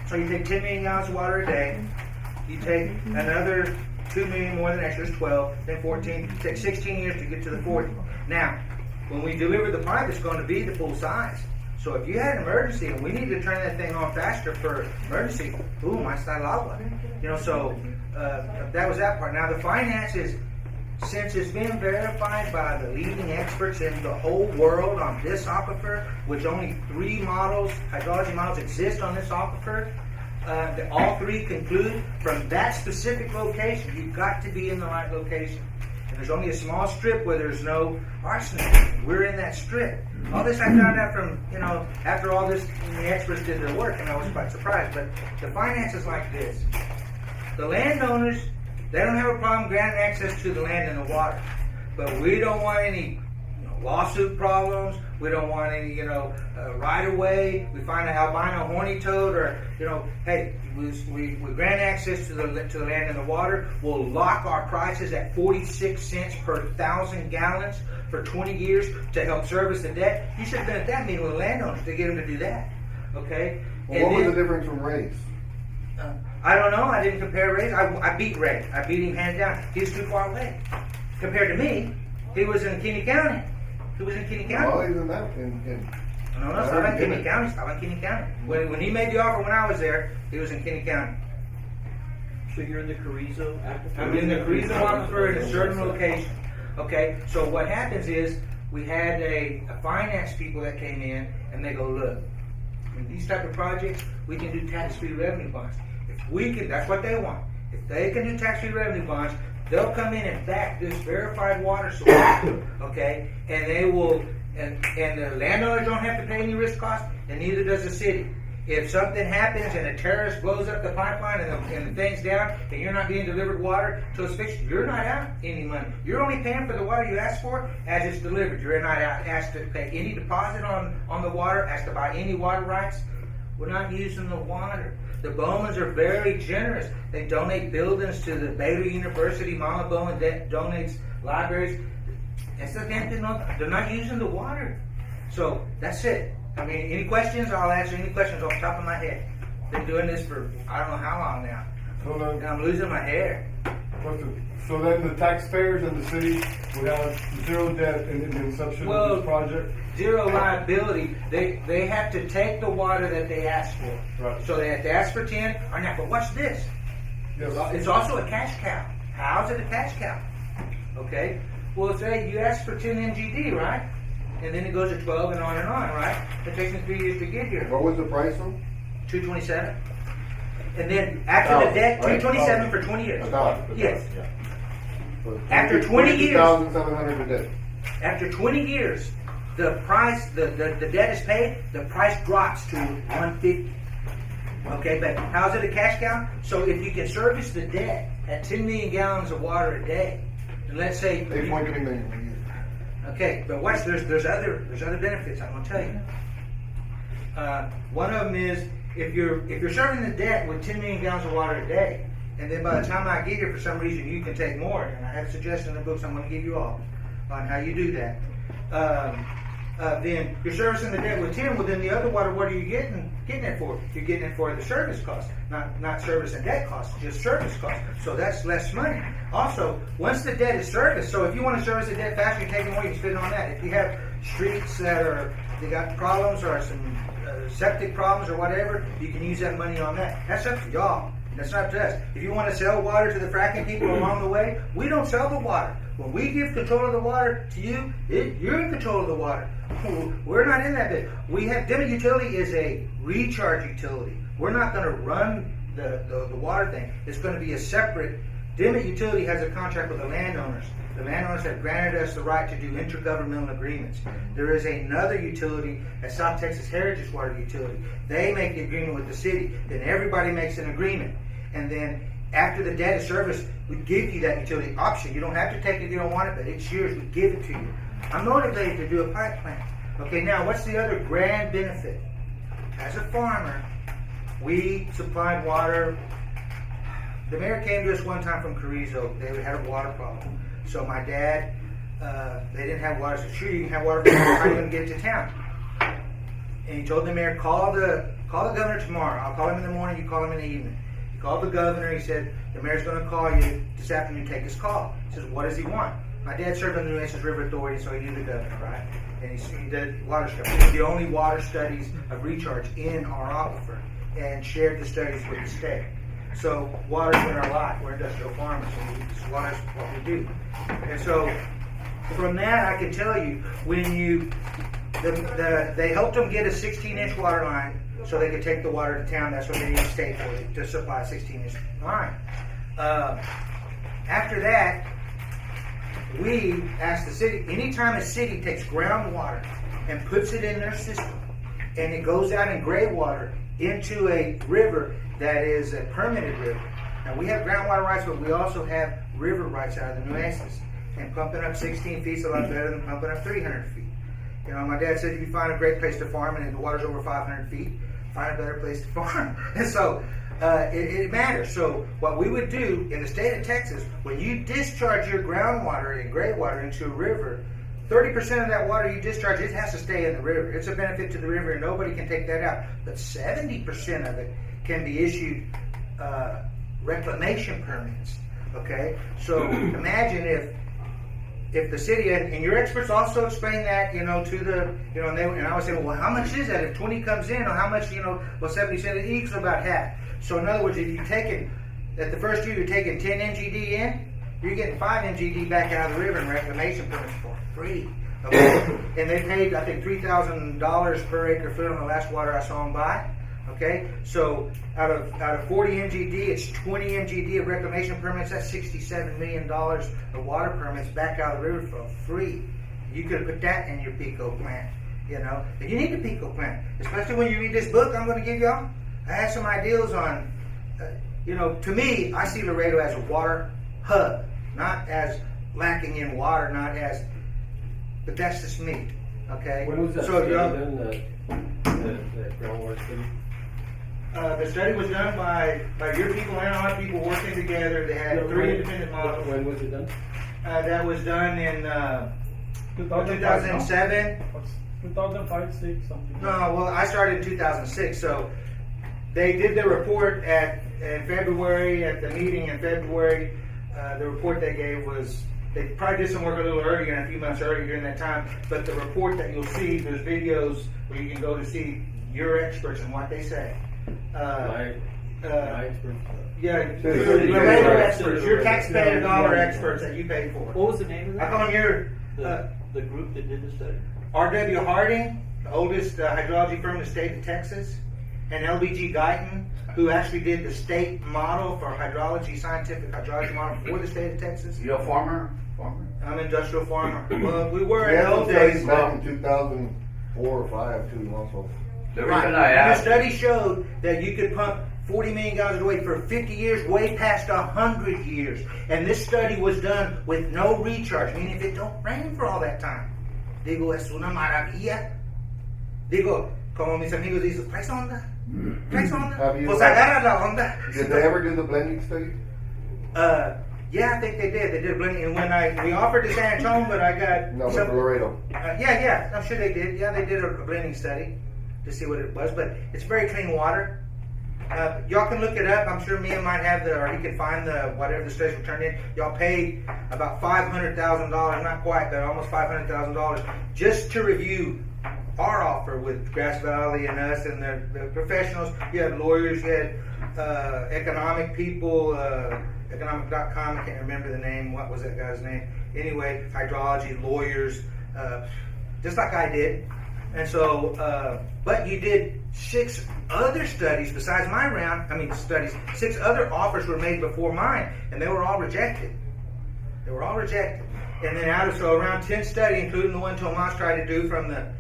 S5: So you take 10 million gallons of water a day. You take another 2 million more than next year's 12, then 14. It takes 16 years to get to the 40. Now, when we deliver the pipe, it's going to be the full size. So if you had an emergency and we need to turn that thing on faster for emergency, boom, I start lava. So that was that part. Now the finances, since it's been verified by the leading experts in the whole world on this aquifer, which only 3 models, hydrology models exist on this aquifer, all 3 conclude from that specific location, you've got to be in the right location. And there's only a small strip where there's no arsenic. We're in that strip. All this I found out from, after all this, the experts did their work, and I was quite surprised. But the finance is like this. The landowners, they don't have a problem granting access to the land and the water. But we don't want any lawsuit problems. We don't want any, right away. We find an albino horny toad, or hey, we grant access to the land and the water. We'll lock our prices at 46 cents per 1,000 gallons for 20 years to help service the debt. You should have been at that meeting with the landowners to get them to do that. Okay.
S4: Well, what was the difference from rates?
S5: I don't know. I didn't compare Ray. I beat Ray. I beat him hands down. He was too far away compared to me. He was in Kinney County. He was in Kinney County.
S4: Well, even that,
S5: No, stop in Kinney County. Stop in Kinney County. When he made the offer when I was there, he was in Kinney County.
S7: So you're in the Carrizo aquifer?
S5: I'm in the Carrizo aquifer at a certain location. Okay, so what happens is we had a finance people that came in and they go, look, in these type of projects, we can do tax-free revenue bonds. If we can, that's what they want. If they can do tax-free revenue bonds, they'll come in and back this verified water source, okay? And they will, and the landowners don't have to pay any risk cost, and neither does the city. If something happens and a terrorist blows up the pipeline and the thing's down, and you're not being delivered water till it's fixed, you're not out any money. You're only paying for the water you asked for as it's delivered. You're not asked to pay any deposit on the water, asked to buy any water rights. We're not using the water. The Bowmans are very generous. They donate buildings to the Baylor University. Mama Bowman donates libraries. That's the damn thing. They're not using the water. So that's it. I mean, any questions? I'll answer any questions off the top of my head. Been doing this for I don't know how long now. And I'm losing my hair.
S6: So then the taxpayers and the city would have zero debt in the inception of this project?
S5: Zero liability. They have to take the water that they ask for.
S6: Right.
S5: So they have to ask for 10. Or now, but what's this?
S6: Yes.
S5: It's also a cash cow. How's it a cash cow? Okay. Well, say you ask for 10 MGD, right? And then it goes to 12 and on, right? It takes me 3 years to get here.
S4: What was the price on?
S5: 227. And then after the debt, 227 for 20 years. Yes. After 20 years.
S4: 2,700 a day.
S5: After 20 years, the price, the debt is paid, the price drops to 150. Okay, but how's it a cash cow? So if you can service the debt at 10 million gallons of water a day, and let's say
S4: 8.3 million a year.
S5: okay, but watch, there's other benefits I'm gonna tell you. One of them is if you're serving the debt with 10 million gallons of water a day, and then by the time I get here, for some reason you can take more, and I have suggestions in the books I'm going to give you all on how you do that. Then you're servicing the debt with 10. Well, then the other water, what are you getting it for? You're getting it for the service cost, not service and debt cost, just service cost. So that's less money. Also, once the debt is serviced, so if you want to service the debt faster, you take it more, you can spend it on that. If you have streets that they got problems or some septic problems or whatever, you can use that money on that. That's up to y'all. That's not to us. If you want to sell water to the fracking people along the way, we don't sell the water. When we give control of the water to you, you're in control of the water. We're not in that bit. Dimmitt Utility is a recharge utility. We're not going to run the water thing. It's going to be a separate. Dimmitt Utility has a contract with the landowners. The landowners have granted us the right to do intergovernmental agreements. There is another utility, a South Texas Heritage Water Utility. They make the agreement with the city. Then everybody makes an agreement. And then after the debt of service, we give you that utility option. You don't have to take it if you don't want it, but it's yours. We give it to you. I'm motivated to do a pipe plant. Okay, now what's the other grand benefit? As a farmer, we supplied water. The mayor came to us one time from Carrizo. They had a water problem. So my dad, they didn't have water. So sure, you can have water, but how are you going to get it to town? And he told the mayor, call the governor tomorrow. I'll call him in the morning, you call him in the evening. He called the governor. He said, the mayor's going to call you this afternoon. Take his call. He says, what does he want? My dad served on the New Nations River Authority, so he knew the governor, right? And he did water studies. He did the only water studies of recharge in our aquifer and shared the studies with the state. So water's in our life. We're industrial farmers, so water's what we do. And so from that, I can tell you, when they helped them get a 16-inch water line so they could take the water to town. That's what they need the state for, to supply a 16-inch line. After that, we asked the city, anytime a city takes groundwater and puts it in their system, and it goes out in gray water into a river that is a permitted river. Now we have groundwater rights, but we also have river rights out of the Nueces. And pumping up 16 feet is a lot better than pumping up 300 feet. You know, my dad said if you find a great place to farm and the water's over 500 feet, find a better place to farm. And so it matters. So what we would do in the state of Texas, when you discharge your groundwater and gray water into a river, 30% of that water you discharge, it has to stay in the river. It's a benefit to the river and nobody can take that out. But 70% of it can be issued reclamation permits. Okay? So imagine if the city, and your experts also explain that, you know, to the, you know, and I was saying, well, how much is that? If 20 comes in, or how much, you know, well, 70 cents, it equals about half. So in other words, if you're taking, at the first year, you're taking 10 MGD in, you're getting 5 MGD back out of the river in reclamation permits for free. Okay? And they paid, I think, $3,000 per acre foot on the last water I saw them buy. Okay, so out of 40 MGD, it's 20 MGD of reclamation permits. That's $67 million of water permits back out of the river for free. You could have put that in your Pico plant, you know. And you need the Pico plant, especially when you read this book I'm going to give y'all. I have some ideas on, you know, to me, I see Laredo as a water hub, not as lacking in water, not as, but that's just me. Okay.
S8: When was that study done? The groundwater study?
S5: The study was done by your people and our people working together. They had three independent models.
S8: When was it done?
S5: That was done in
S2: 2007. 2005, 6, something.
S5: No, well, I started in 2006. So they did the report in February, at the meeting in February. The report they gave was, they probably did some work a little earlier, a few months earlier during that time. But the report that you'll see, there's videos where you can go to see your experts and what they say.
S8: My experts.
S5: Yeah, Laredo experts, your taxpayer dollar experts that you pay for.
S7: What was the name of that?
S5: I call them your
S7: the group that did the study.
S5: R.W. Harding, the oldest hydrology firm in the state of Texas, and L.B.G. Guyton, who actually did the state model for hydrology, scientific hydrology model for the state of Texas.
S9: You're a farmer?
S5: I'm an industrial farmer. Well, we were
S4: We
S5: in
S4: had
S5: those
S4: some studies
S5: days.
S4: back in 2004 or 5 too, also.
S9: The
S5: Right.
S9: reason I
S5: And the
S9: asked,
S5: study showed that you could pump 40 million gallons a day for 50 years, way past 100 years. And this study was done with no recharge, meaning if it don't rain for all that time. Digo, es una maravilla. Digo, como mis amigos dicen, ¿traes onda? ¿Traes onda?
S4: Have you-
S5: Pues agarra la onda.
S4: Did they ever do the blending study?
S5: Yeah, I think they did. They did a blending. And when we offered to San Antonio, but I got
S4: No, but
S5: some-
S4: for Laredo.
S5: yeah, I'm sure they did. Yeah, they did a blending study to see what it was, but it's very clean water. Y'all can look it up. I'm sure Mia might have or he can find whatever the studies were turned in. Y'all paid about $500,000, not quite, but almost $500,000 just to review our offer with Grass Valley and us and the professionals. You had lawyers, you had economic people, economic.com, I can't remember the name. What was that guy's name? Anyway, hydrology, lawyers, just like I did. And so, but you did 6 other studies besides my round. 6 other offers were made before mine, and they were all rejected. They were all rejected. And then around 10 studies, including the one Tomas tried to do from the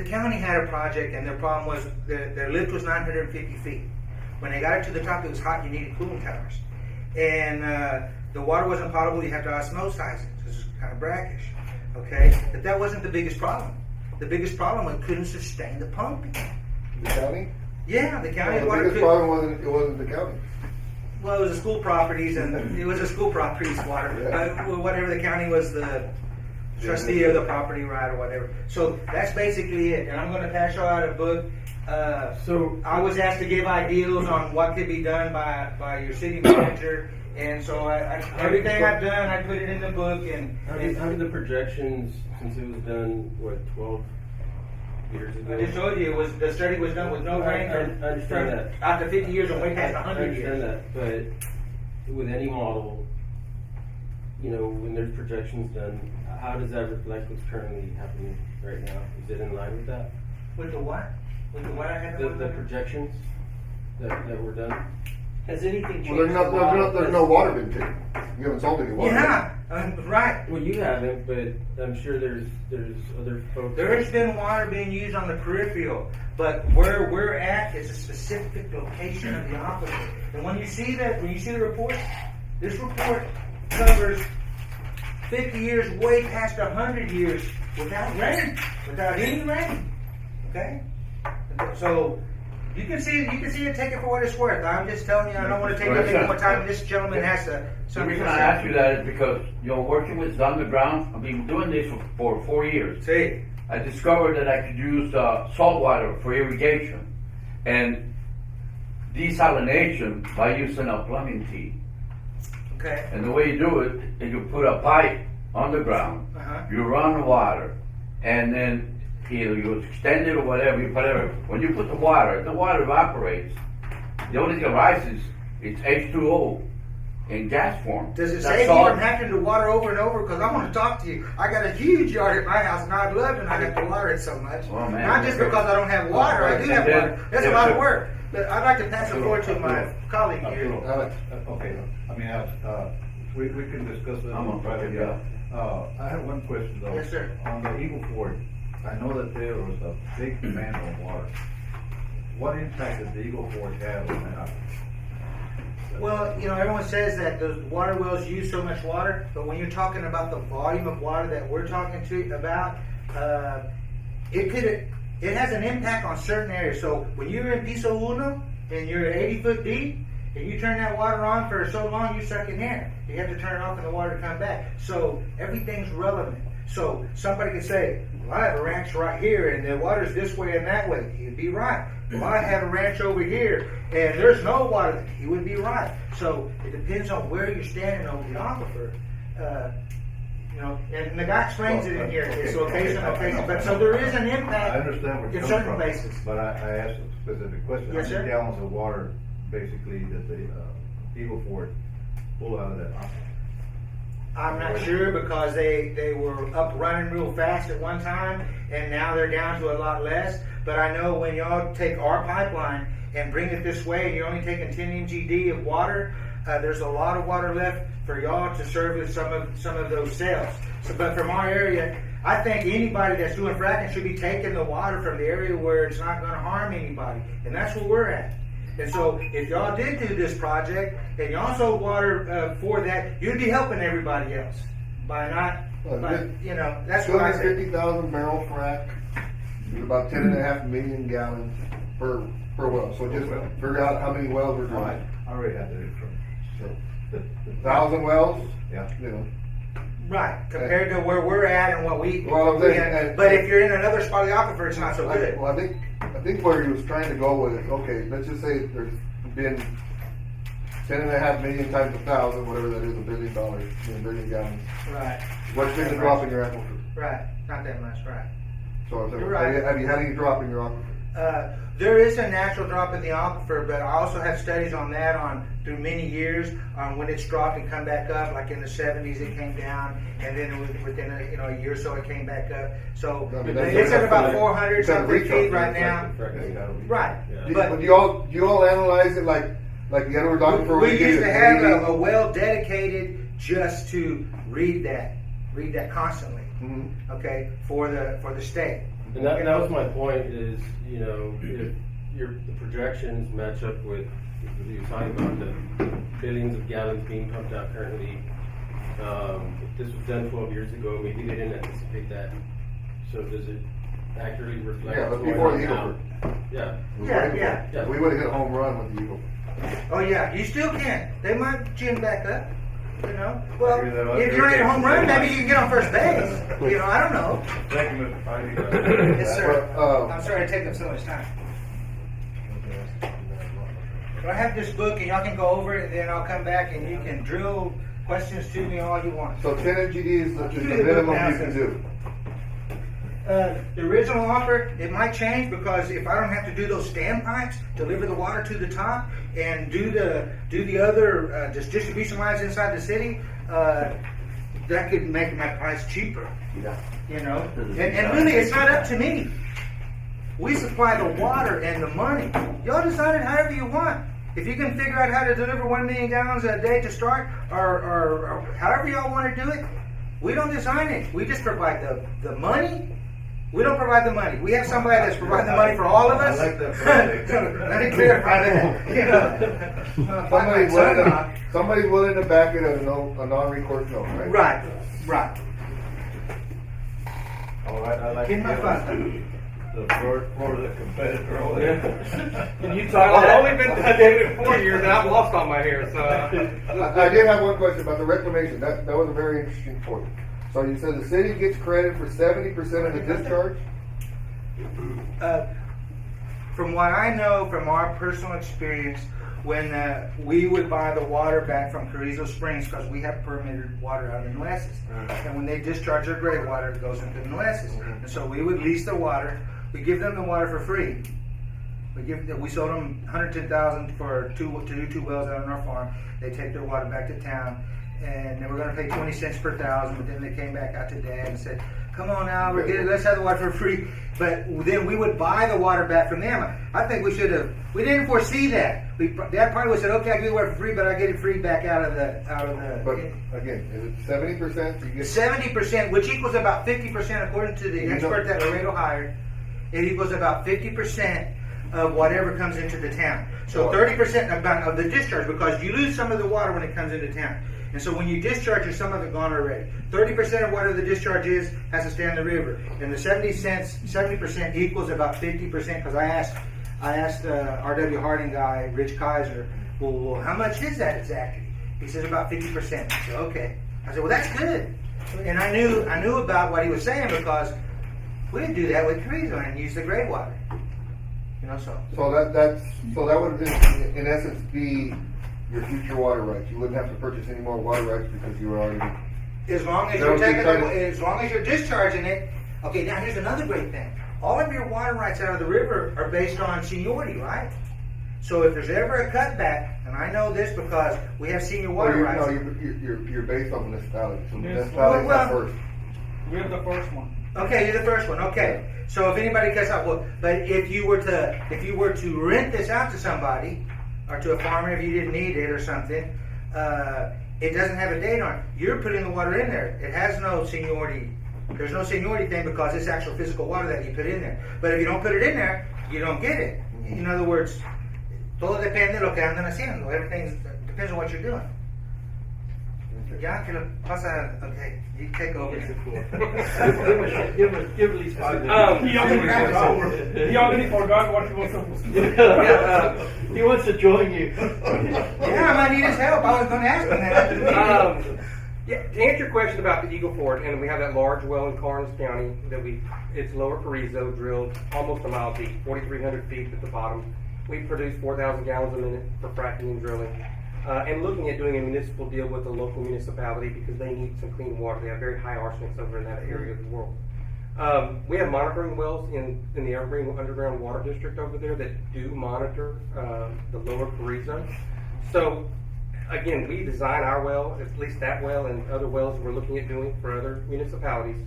S5: county had a project, and their problem was their lift was 950 feet. When they got it to the top, it was hot. You needed cooling towers, and the water wasn't potable. You had to osmosize it. It was kind of brackish. Okay, but that wasn't the biggest problem. The biggest problem was it couldn't sustain the pumping.
S4: The county?
S5: Yeah, the county
S4: Well,
S5: water
S4: the biggest
S5: couldn't.
S4: problem wasn't the county.
S5: Well, it was the school properties, and it was the school properties water.
S4: Yeah.
S5: Whatever the county was the trustee of the property right or whatever. So that's basically it. And I'm going to pass you out a book.
S8: So
S5: I was asked to give ideas on what could be done by your city manager, and so everything I've done, I put it in the book. And
S8: how did the projections, since it was done, 12 years ago?
S5: I just told you the study was done with no rain
S8: I understand that.
S5: after 50 years and way past
S8: I
S5: 100 years.
S8: understand that, but with any model, when there's projections done, how does that reflect what's currently happening right now? Is it in line with that?
S5: With the what? With the what I had?
S8: The projections that were done?
S7: Has anything changed?
S4: Well, there's no water been taken. You haven't sold any water.
S5: Yeah, right.
S8: Well, you haven't, but I'm sure there's other folks.
S5: There has been water being used on the peripheral, but where we're at is a specific location of the aquifer. And when you see the report, this report covers 50 years, way past 100 years without rain, without any rain. Okay, so you can see it. Take it for what it's worth. I'm just telling you. I don't want to take up any more time. This gentleman has to.
S9: The reason I ask you that is because working with underground, I've been doing this for 4 years.
S5: See,
S9: I discovered that I could use salt water for irrigation and desalination by using a plumbing tee.
S5: okay,
S9: And the way you do it is you put a pipe underground, you run the water, and then either you extend it or whatever, when you put the water evaporates. The only thing that rises is H2O in gas form.
S5: does it
S9: That's
S5: save you
S9: all.
S5: from having to water over and over? Because I want to talk to you. I got a huge yard at my house, and I'd love to not have to water it so much.
S9: Oh, man.
S5: Not just because I don't have water. I do have
S9: And then-
S5: water. That's a lot of work. But I'd like to pass the floor to my colleague here.
S4: Alex.
S3: Okay, we can discuss that.
S9: I'm on private, yeah.
S3: I have one question though.
S5: Yes, sir.
S3: On the Eagle Ford, I know that there was a big demand on water. What impact did the Eagle Ford have on that?
S5: Well, everyone says that the water wells use so much water, but when you're talking about the volume of water that we're talking about, it has an impact on certain areas. So when you're in Piso Uno and you're at 80 foot deep, and you turn that water on for so long, you suck in air. You have to turn it off and the water come back. So everything's relevant. So somebody could say, well, I have a ranch right here and the water's this way and that way. You'd be right. Well, I have a ranch over here and there's no water. He would be right. So it depends on where you're standing over the aquifer. And the guy explains it in here. It's location. But so there is an impact
S3: I understand where
S5: in
S3: you're
S5: certain
S3: coming from,
S5: places.
S3: but I asked a specific question.
S5: Yes,
S3: How
S5: sir.
S3: many gallons of water basically that the Eagle Ford pull out of that aquifer?
S5: I'm not sure because they were up running real fast at one time and now they're down to a lot less. But I know when y'all take our pipeline and bring it this way and you're only taking 10 MGD of water, there's a lot of water left for y'all to service some of those cells. So, but from our area, I think anybody that's doing fracking should be taking the water from the area where it's not going to harm anybody. And that's where we're at. And so if y'all did do this project and y'all sold water for that, you'd be helping everybody else by not, that's what I say.
S4: 250,000 barrel frac, about 10.5 million gallons per well. So just figure out how many wells we're
S3: Right,
S4: doing.
S3: I already had that information. So,
S4: 1,000 wells,
S3: yeah.
S5: Right, compared to where we're at and what we,
S4: Well,
S5: what we had. But if you're in another spot of the aquifer, it's not so good.
S4: Well, I think where he was trying to go with it, okay, let's just say there's been 10.5 million times 1,000, whatever that is, $1 billion, $1 billion gallons.
S5: Right,
S4: What's been the drop in your aquifer?
S5: right, not that much, right.
S4: So I said,
S5: You're right.
S4: have you had any drop in your aquifer?
S5: There is a natural drop in the aquifer, but I also have studies on that through many years on when it's dropped and come back up. Like in the 70s, it came down, and then within a year or so, it came back up. So
S4: I mean, that's-
S5: it's at about
S4: that's-
S5: 400
S4: it's at
S5: something
S4: recharge,
S5: feet right
S4: it's
S5: now.
S8: Correct.
S5: Right,
S4: But do you all analyze it like the Edward aquifer?
S5: we used to have a well dedicated just to read that constantly.
S4: Mhm.
S5: Okay, for the state.
S8: And that was my point is, you know, if the projections match up with what you're talking about, the billions of gallons being pumped out currently. If this was done 12 years ago, maybe they didn't anticipate that. So does it accurately reflect?
S4: Yeah, but
S8: what's
S4: before
S8: going
S4: the
S8: on
S4: Eagle
S8: now?
S4: Ford.
S5: Yeah.
S8: Yeah.
S4: We would have hit a home run with the Eagle.
S5: Oh yeah, you still can. They might gin back up. You know. Well,
S3: I hear that
S5: if you're in a home run,
S3: other-
S5: maybe you can get on first base. You know, I don't know.
S3: Thank you, Mr. Finding.
S5: Yes, sir.
S4: Well,
S5: I'm sorry to take up so much time. But I have this book, and y'all can go over it, and then I'll come back, and you can drill questions to me all you want.
S4: So 10 MGD is the
S5: Give me the book
S4: minimum
S5: now,
S4: you can
S5: sis.
S4: do.
S5: The original offer, it might change because if I don't have to do those standpipes, deliver the water to the top, and do the other just distribution lines inside the city, that could make my price cheaper.
S3: Yeah.
S5: You know, and really, it's not up to me. We supply the water and the money. Y'all decide it however you want. If you can figure out how to deliver 1 million gallons a day to start, or however y'all want to do it, we don't design it. We just provide the money. We don't provide the money. We have somebody that's providing the money for all of us.
S3: I like that project.
S5: Let me clarify that. You know,
S4: Somebody's willing to back it as a non-recourse note, right?
S5: Right.
S3: All right, I like
S5: Get my
S3: to
S5: fun.
S3: the for the competitor over there.
S1: Can you talk? I've only been doing it 4 years, and I've lost all my hair. So
S4: I did have one question about the reclamation. That was a very interesting point. So you said the city gets credit for 70% of the discharge?
S5: From what I know from our personal experience, when we would buy the water back from Carrizo Springs, because we have permitted water out in Nueces, and when they discharge their gray water, it goes into Nueces. And so we would lease the water. We give them the water for free. We sold them $110,000 to do 2 wells out on our farm. They take their water back to town, and they were going to pay 20 cents per thousand. But then they came back out to Dad and said, "Come on now, let's have the water for free." But then we would buy the water back from them. I think we should have. We didn't foresee that. Dad probably would have said, "Okay, I give you water for free, but I get it free back out of the."
S4: But again, is it 70%? You get
S5: 70%, which equals about 50%, according to the expert that Laredo hired. It equals about 50% of whatever comes into the town. So 30% of the discharge, because you lose some of the water when it comes into town. And so when you discharge, there's some of it gone already. 30% of whatever the discharge is has to stay in the river. And the 70% equals about 50%, because I asked R.W. Harding guy, Rich Kaiser, well, how much is that exactly? He says about 50%. I said, okay. I said, well, that's good. And I knew about what he was saying, because we didn't do that with Carrizo and use the gray water. You know, so
S4: that would in essence be your future water rights. You wouldn't have to purchase any more water rights because you were already.
S5: as long as
S4: That
S5: you're
S4: would be
S5: taking
S4: kind of-
S5: as long as you're discharging it. Okay, now here's another great thing. All of your water rights out of the river are based on seniority, right? So if there's ever a cutback, and I know this because we have senior water rights.
S4: You're based on municipality. So
S2: Yes.
S4: municipalities
S5: Well,
S4: are first.
S2: We have the first one.
S5: Okay, you're the first one. Okay, so if anybody cuts out, well, but if you were to rent this out to somebody or to a farmer if you didn't need it or something, it doesn't have a date on it. You're putting the water in there. It has no seniority. There's no seniority thing because it's actual physical water that you put in there. But if you don't put it in there, you don't get it. In other words, todo depende de lo que andan haciendo. Everything depends on what you're doing. Ya que lo pasa, okay, you take over.
S7: Give at least 5 minutes.
S2: He already forgot what he was supposed to do.
S7: He wants to join you.
S5: Yeah, I might need his help. I was going to ask him that after the meeting.
S1: Yeah, to answer your question about the Eagle Ford, and we have that large well in Karnes County that it's lower Carrizo, drilled almost a mile deep, 4,300 feet at the bottom. We produce 4,000 gallons a minute for fracking and drilling. And looking at doing a municipal deal with a local municipality because they need some clean water. They have very high arsenics over in that area of the world. We have monitoring wells in the Evergreen Underground Water District over there that do monitor the lower Carrizo. So, again, we design our well, at least that well and other wells we're looking at doing for other municipalities,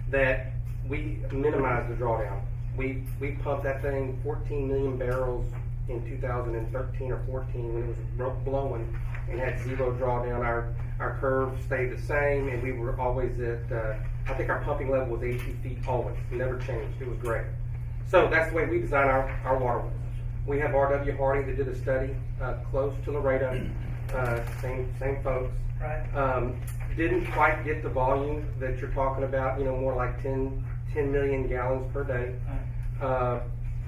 S1: that we minimize the drawdown. We pumped that thing 14 million barrels in 2013 or 14 when it was blowing and had zero drawdown. Our curve stayed the same, and we were always at, I think our pumping level was 82 feet always, never changed. It was great. So that's the way we design our water wells. We have R.W. Harding that did a study close to Laredo, same folks.
S5: Right.
S1: Didn't quite get the volume that you're talking about, more like 10 million gallons per day.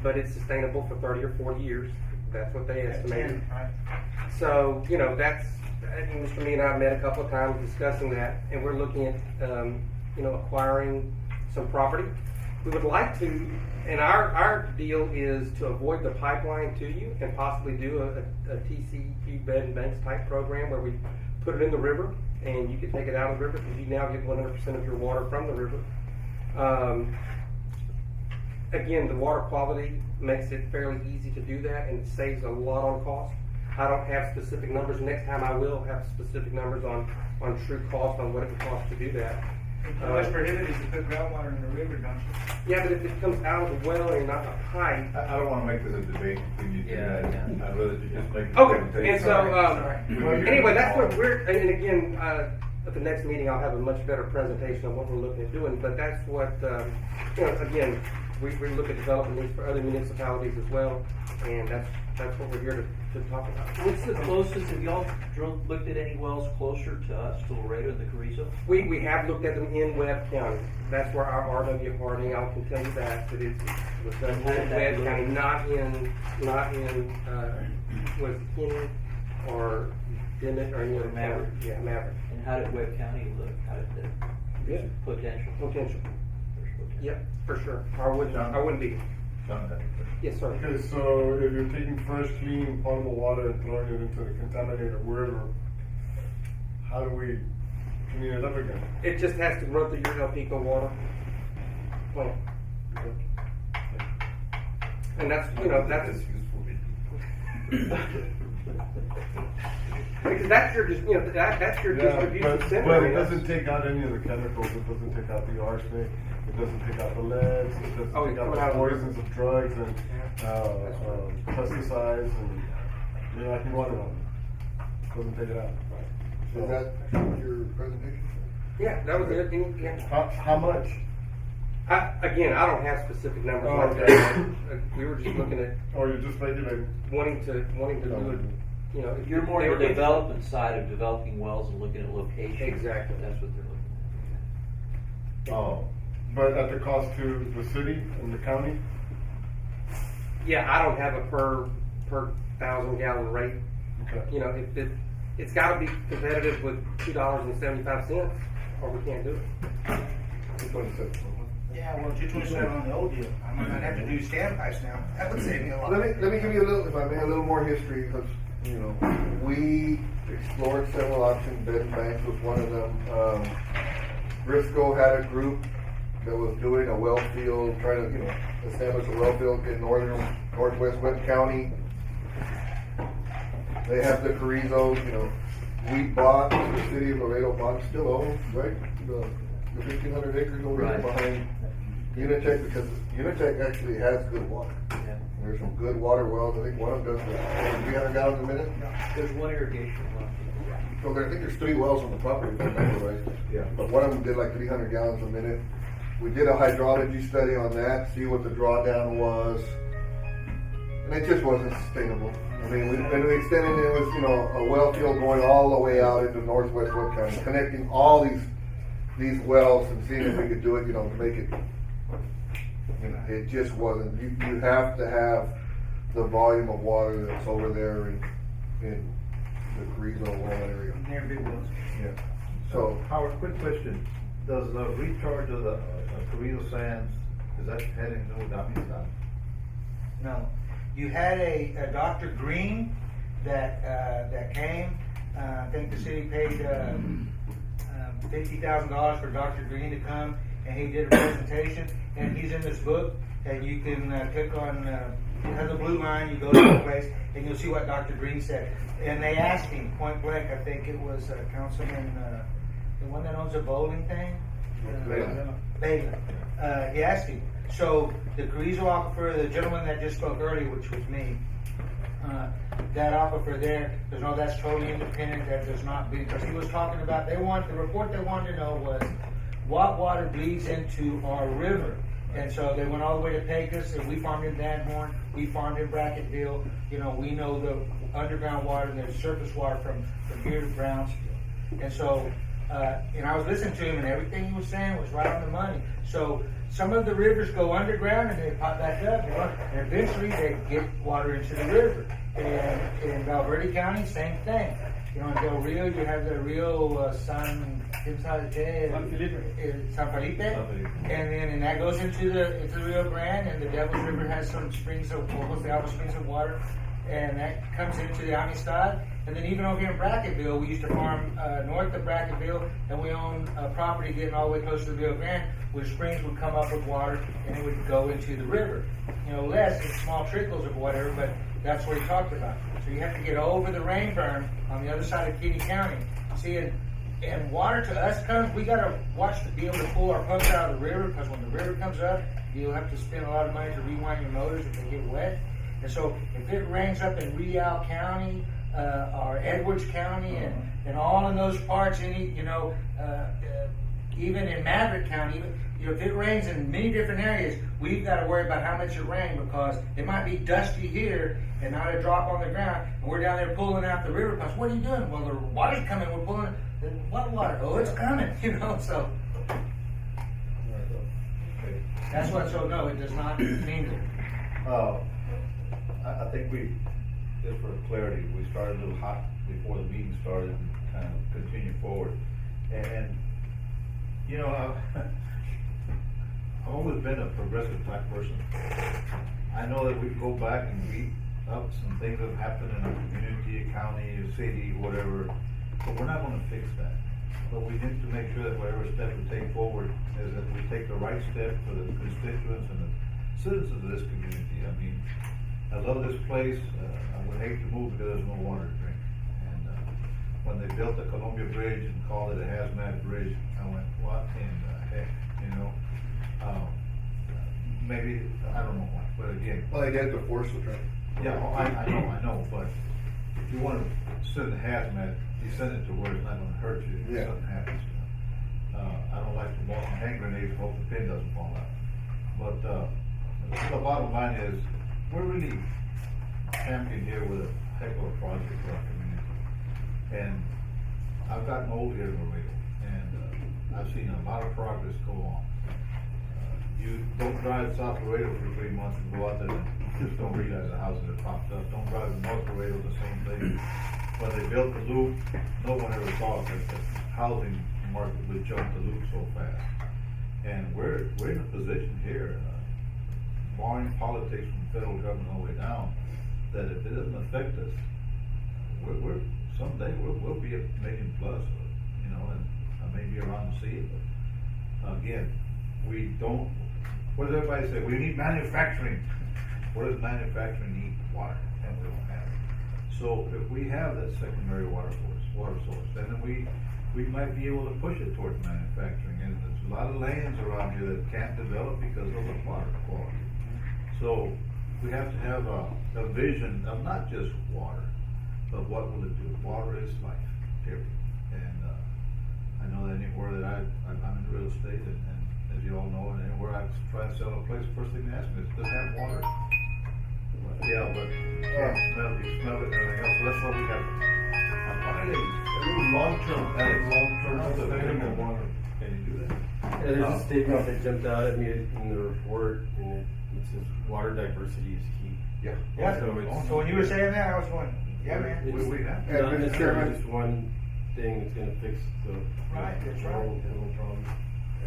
S1: But it's sustainable for 30 or 40 years. That's what they estimated.
S5: Right.
S1: So, that's, Mr. Me and I met a couple of times discussing that, and we're looking at, acquiring some property. We would like to, and our deal is to avoid the pipeline to you and possibly do a TCQ bed and banks type program where we put it in the river and you can take it out of the river because you now get 100% of your water from the river. Again, the water quality makes it fairly easy to do that and it saves a lot on cost. I don't have specific numbers. Next time I will have specific numbers on true cost on what it would cost to do that.
S5: What's prohibited is to put groundwater in the river, don't you?
S1: Yeah, but if it comes out of the well and not a pipe.
S3: I don't wanna make this a debate between you two
S7: Yeah,
S3: guys.
S7: yeah.
S3: I'd rather you just make. a
S1: Okay,
S3: presentation.
S1: and so,
S5: Sorry.
S1: anyway, that's what and again, at the next meeting, I'll have a much better presentation of what we're looking at doing, but that's what, again, we look at developing these for other municipalities as well, and that's what we're here to talk about.
S7: What's the closest, have y'all looked at any wells closer to us, to Laredo and the Carrizo?
S1: We have looked at them in Webb County. That's where our R.W. Harding, I can tell you that it was done in Webb County, not in, was Kenny or Dimmitt or any other
S7: Maverick.
S1: county. Yeah, Maverick.
S7: And how did Webb County look? How did the
S1: Good.
S7: potential?
S1: Potential.
S7: There's potential.
S1: Yep, for sure. I wouldn't be. Yes, sir.
S6: Okay, so if you're taking fresh, clean, potable water and throwing it into the contaminated river, how do we clean it up again?
S1: It just has to run through your El Pico water plant. And that's, that's, because that's your, that's your distribution center.
S6: But
S1: I
S6: it
S1: mean,
S6: doesn't take out any of the chemicals, it doesn't take out the arsenic, it doesn't take out the leads, it doesn't
S1: Oh,
S6: take
S1: you
S6: out
S1: put
S6: the
S1: out-
S6: poisons of drugs and,
S1: That's right.
S6: pesticides and, I can go on and on. Doesn't take it out.
S4: Is that your presentation?
S1: Yeah, that was it. Yeah.
S6: How much?
S1: Again, I don't have specific numbers
S6: Oh,
S1: like
S6: okay.
S1: that. We were just looking at
S6: Or you're just speculating?
S1: wanting to do it, if
S7: You're more
S1: they
S7: the
S1: were interested-
S7: development side of developing wells and looking at locations.
S1: Exactly.
S7: That's what they're looking
S3: Oh,
S6: But at the cost to the city and the county?
S1: Yeah, I don't have a per 1,000-gallon rate.
S6: Okay.
S1: It's got to be competitive with $2.75, or we can't do it.
S5: Yeah, well, 227 on the old deal. I might not have to do standpipes now. That would save me a lot.
S4: Let me give you a little more history, because, we explored several options, bed and banks was one of them. Briscoe had a group that was doing a well field, trying to, establish a well field in northwest Webb County. They have the Carrizo, we bought, the city of Laredo bought, still owns, right? The 1,500 acres over there
S7: Right.
S4: behind Unitech, because Unitech actually has good water.
S7: at. Yeah.
S4: There's some good water wells. I think one of them does 300 gallons a minute.
S7: There's one irrigation well.
S4: So I think there's 3 wells on the property, if I remember right.
S3: Yeah.
S4: But one of them did like 300 gallons a minute. We did a hydrology study on that, see what the drawdown was, and it just wasn't sustainable. I mean, and we extended it was, a well field going all the way out into northwest Webb County, connecting all these wells and seeing if we could do it, to make it. It just wasn't. You have to have the volume of water that's over there in the Carrizo well area.
S5: Near big wells.
S4: Yeah. So
S3: Howard, quick question. Does the recharge of the Carrizo sands, is that heading to Damian?
S5: No. You had a Dr. Green that came. I think the city paid $50,000 for Dr. Green to come and he did a presentation, and he's in this book, and you can click on, it has a blue line, you go to the place, and you'll see what Dr. Green said. And they asked him, point blank, I think it was Councilman, the one that owns a bowling thing? Baylor. He asked him, so the Carrizo Aquifer, the gentleman that just spoke earlier, which was me, that aquifer there, there's no, that's totally independent, that does not be, because he was talking about, the report they wanted to know was what water bleeds into our river. And so they went all the way to Pecos, and we farmed in Van Horn, we farmed in Bracketville, we know the underground water and the surface water from here to Brownsville. And so, and I was listening to him, and everything he was saying was right on the money. So some of the rivers go underground and they pop back up, and eventually they get water into the river. And in Valverde County, same thing. In Del Rio, you have the Rio San Felipe, and that goes into the Rio Grande, and the Devil's River has some springs of, almost the Alba springs of water, and that comes into the Amistad. And then even over here in Bracketville, we used to farm north of Bracketville, and we own property getting all the way close to the Rio Grande, where springs would come up with water, and it would go into the river. Less in small trickles of whatever, but that's what he talked about. So you have to get over the rain berm on the other side of Kinney County. See, and water to us comes, we gotta watch to be able to pull our pumps out of the river, because when the river comes up, you'll have to spend a lot of money to rewind your motors if they get wet. And so if it rains up in Real County, or Edwards County, and all in those parts, even in Maverick County, if it rains in many different areas, we've got to worry about how much it rained, because it might be dusty here and not a drop on the ground, and we're down there pulling out the river pumps. What are you doing? Well, the water's coming, we're pulling it. What water? Oh, it's coming, so. That's what, so no, it does not mean that.
S3: I think just for clarity, we started a little hot before the meeting started and kind of continued forward. And I've always been a progressive type person. I know that we go back and beat up some things that have happened in our community, county, city, whatever, but we're not gonna fix that. But we need to make sure that whatever step we take forward is that we take the right step for the constituents and the citizens of this community. I mean, I love this place. I would hate to move because there's no water to drink. And when they built the Columbia Bridge and called it a hazmat bridge, I went, what in the heck, maybe, I don't know why, but again.
S4: Well, they did it to force the traffic.
S3: Yeah, I know, but if you want to send a hazmat, you send it to where it's not going to hurt you if something happens. I don't like to walk on hand grenades, hope the pin doesn't fall out. But the bottom line is, we're really championing here with a heck of a project for our community. And I've gotten old here in Laredo, and I've seen a lot of progress go on. You don't drive South Laredo for 3 months and go out there and just don't realize the houses that popped up. Don't drive to North Laredo, the same thing. When they built the loop, no one ever thought that the housing market would jump the loop so fast. And we're in a position here, barring politics from the federal government all the way down, that if it doesn't affect us, we're someday we'll be a million plus, and I may be around to see it, but again, we don't. What does everybody say? We need manufacturing. What does manufacturing need? Water, and we don't have it. So if we have that secondary water source, then we might be able to push it towards manufacturing. And there's a lot of lands around here that can't develop because of the water quality. So we have to have a vision of not just water, but what will it do? Water is life, period. And I know that anywhere that I'm in real estate, and as you all know, and anywhere I try to sell a place, the first thing they ask me is, does it have water? Yeah, but you smell it and everything else. So that's what we have. Long-term sustainable water. Can you do that?
S8: Yeah, there's a statement that jumped out at me in the report, and it says water diversity is key.
S3: Yeah.
S5: Yeah, so when you were saying that, I was going, yeah, man.
S8: It's
S3: We have.
S8: not
S4: And Mr.
S8: necessarily
S4: Chairman-
S8: just one thing that's gonna fix the
S5: That's right.
S8: whole problem.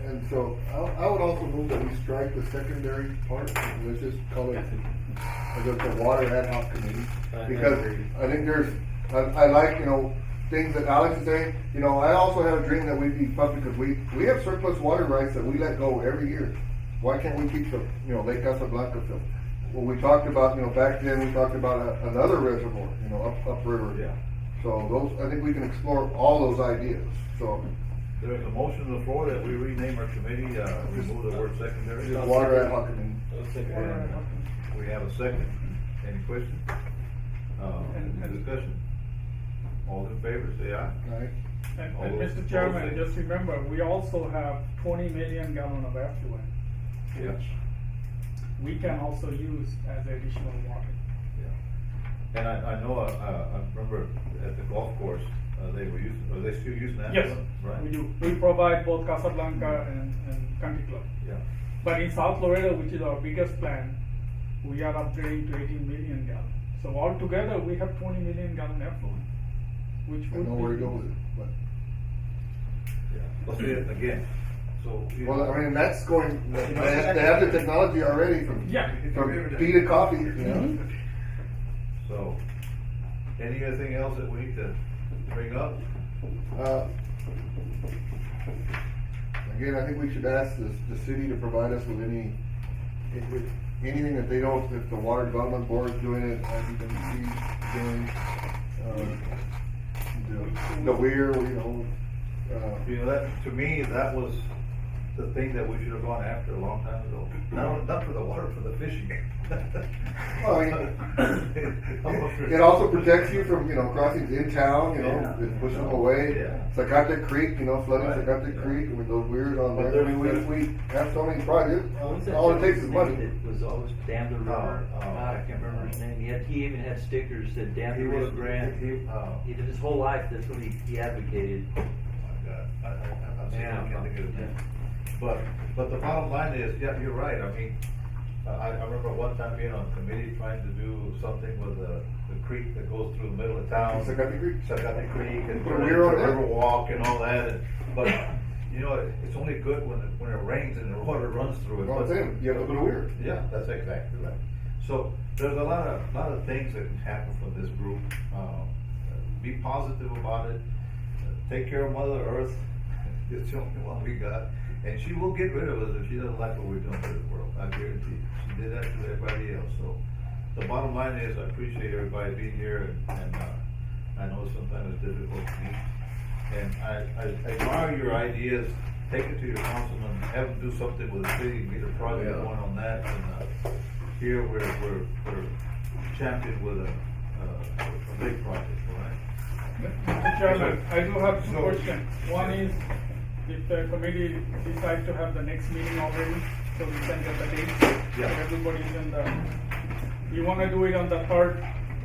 S4: And so I would also move that we strike the secondary part, let's just call it the water ad hoc committee.
S8: I
S4: Because
S8: agree.
S4: I think I like, things that Alex is saying, you know, I also have a dream that we'd be public, because we have surplus water rights that we let go every year. Why can't we keep the, you know, Lake Casablanca filled? Well, we talked about, you know, back then, we talked about another reservoir, you know, upriver.
S3: Yeah.
S4: So those, I think we can explore all those ideas, so.
S3: There's a motion on the floor that we rename our committee, remove the word secondary.
S4: Water Adhoc committee.
S3: And we have a second. Any questions? Any discussion? All in favor, say aye.
S4: Right.
S2: And
S3: All those
S2: Mr.
S3: opposed,
S2: Chairman,
S3: say-
S2: just remember, we also have 20 million gallon of effluent,
S3: Yeah.
S2: which we can also use as additional water.
S3: Yeah. And I know, I remember at the golf course, they were using, are they still using that?
S2: Yes,
S3: Right?
S2: we do. We provide both Casablanca and Country Club.
S3: Yeah.
S2: But in South Laredo, which is our biggest plant, we are upgrading to 18 million gallon. So altogether, we have 20 million gallon effluent, which
S4: I
S2: would
S4: know
S2: be.
S4: where to go with it, but.
S3: Yeah. Let's do it again. So. you
S4: Well,
S3: know-
S4: I mean, that's going, they have the technology already from
S2: Yeah.
S4: tea to coffee, you know?
S3: So, anything else that we need to bring up?
S4: Again, I think we should ask the city to provide us with anything that they don't, if the water development board is doing it, IBWC doing, the weir, you know,
S3: You know, that, to me, that was the thing that we should have gone after a long time ago. Not for the water, for the fishing.
S4: well, I mean, it also protects you from, you know, crossings in town, you know,
S3: Yeah.
S4: it pushes them away.
S3: Yeah.
S4: Zacate Creek, you know, flooding
S3: Right.
S4: Zacate Creek, with those weirs on
S3: But
S4: there. I mean,
S3: there's-
S4: we have so many projects,
S7: What was that
S4: all it takes is
S7: gentleman's
S4: money.
S7: name that was always Dam the River?
S3: Oh,
S7: God, I can't remember his name. He even had stickers that Dam
S3: He
S7: the River
S3: was,
S7: Grant. He did his whole life, that's what he advocated.
S3: Oh my God, I'm saying, I can't think of his name. But the bottom line is, yeah, you're right, I mean, I remember one time being on a committee trying to do something with the creek that goes through the middle of town.
S4: Zacate Creek?
S3: Zacate Creek and
S4: Put a weir on it.
S3: River Walk and all that, but, you know, it's only good when it rains and the water runs through it.
S4: Well, I'm saying, you have to put a weir.
S3: Yeah, that's exactly right. So there's a lot of things that can happen from this group. Be positive about it. Take care of Mother Earth. It's the only one we got, and she will get rid of us if she doesn't like what we're doing to the world. I guarantee you. She did that to everybody else. So the bottom line is, I appreciate everybody being here, and I know sometimes it's difficult to meet. And I admire your ideas. Take it to your councilman, have them do something with the city, get a project
S4: Yeah.
S3: going on that. And here we're championed with a big project, all right?
S2: Mr. Chairman,
S3: Yes,
S2: I do have two
S3: So-
S2: questions. One is, if the committee decides to have the next meeting already, so we can get the dates.
S3: Yeah.
S2: So everybody's in the, you wanna do it on the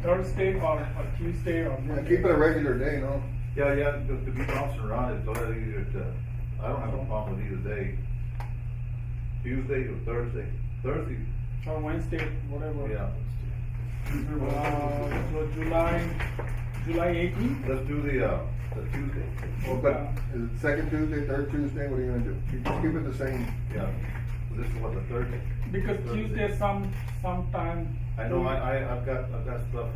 S2: Thursday or Tuesday or?
S4: Yeah, keep it a regular day, no?
S3: Yeah, to be bouncing around, it's a lot easier to, I don't have a problem with either day. Tuesday or Thursday. Thursday,
S2: Or Wednesday, whatever.
S3: yeah.
S2: So July 18th?
S3: Let's do the Tuesday.
S4: Well, but is it second Tuesday, third Tuesday, what are you gonna do? Just keep it the same.
S3: Yeah. This is what, the third?
S2: Because Tuesday sometime.
S3: I know, I've got stuff.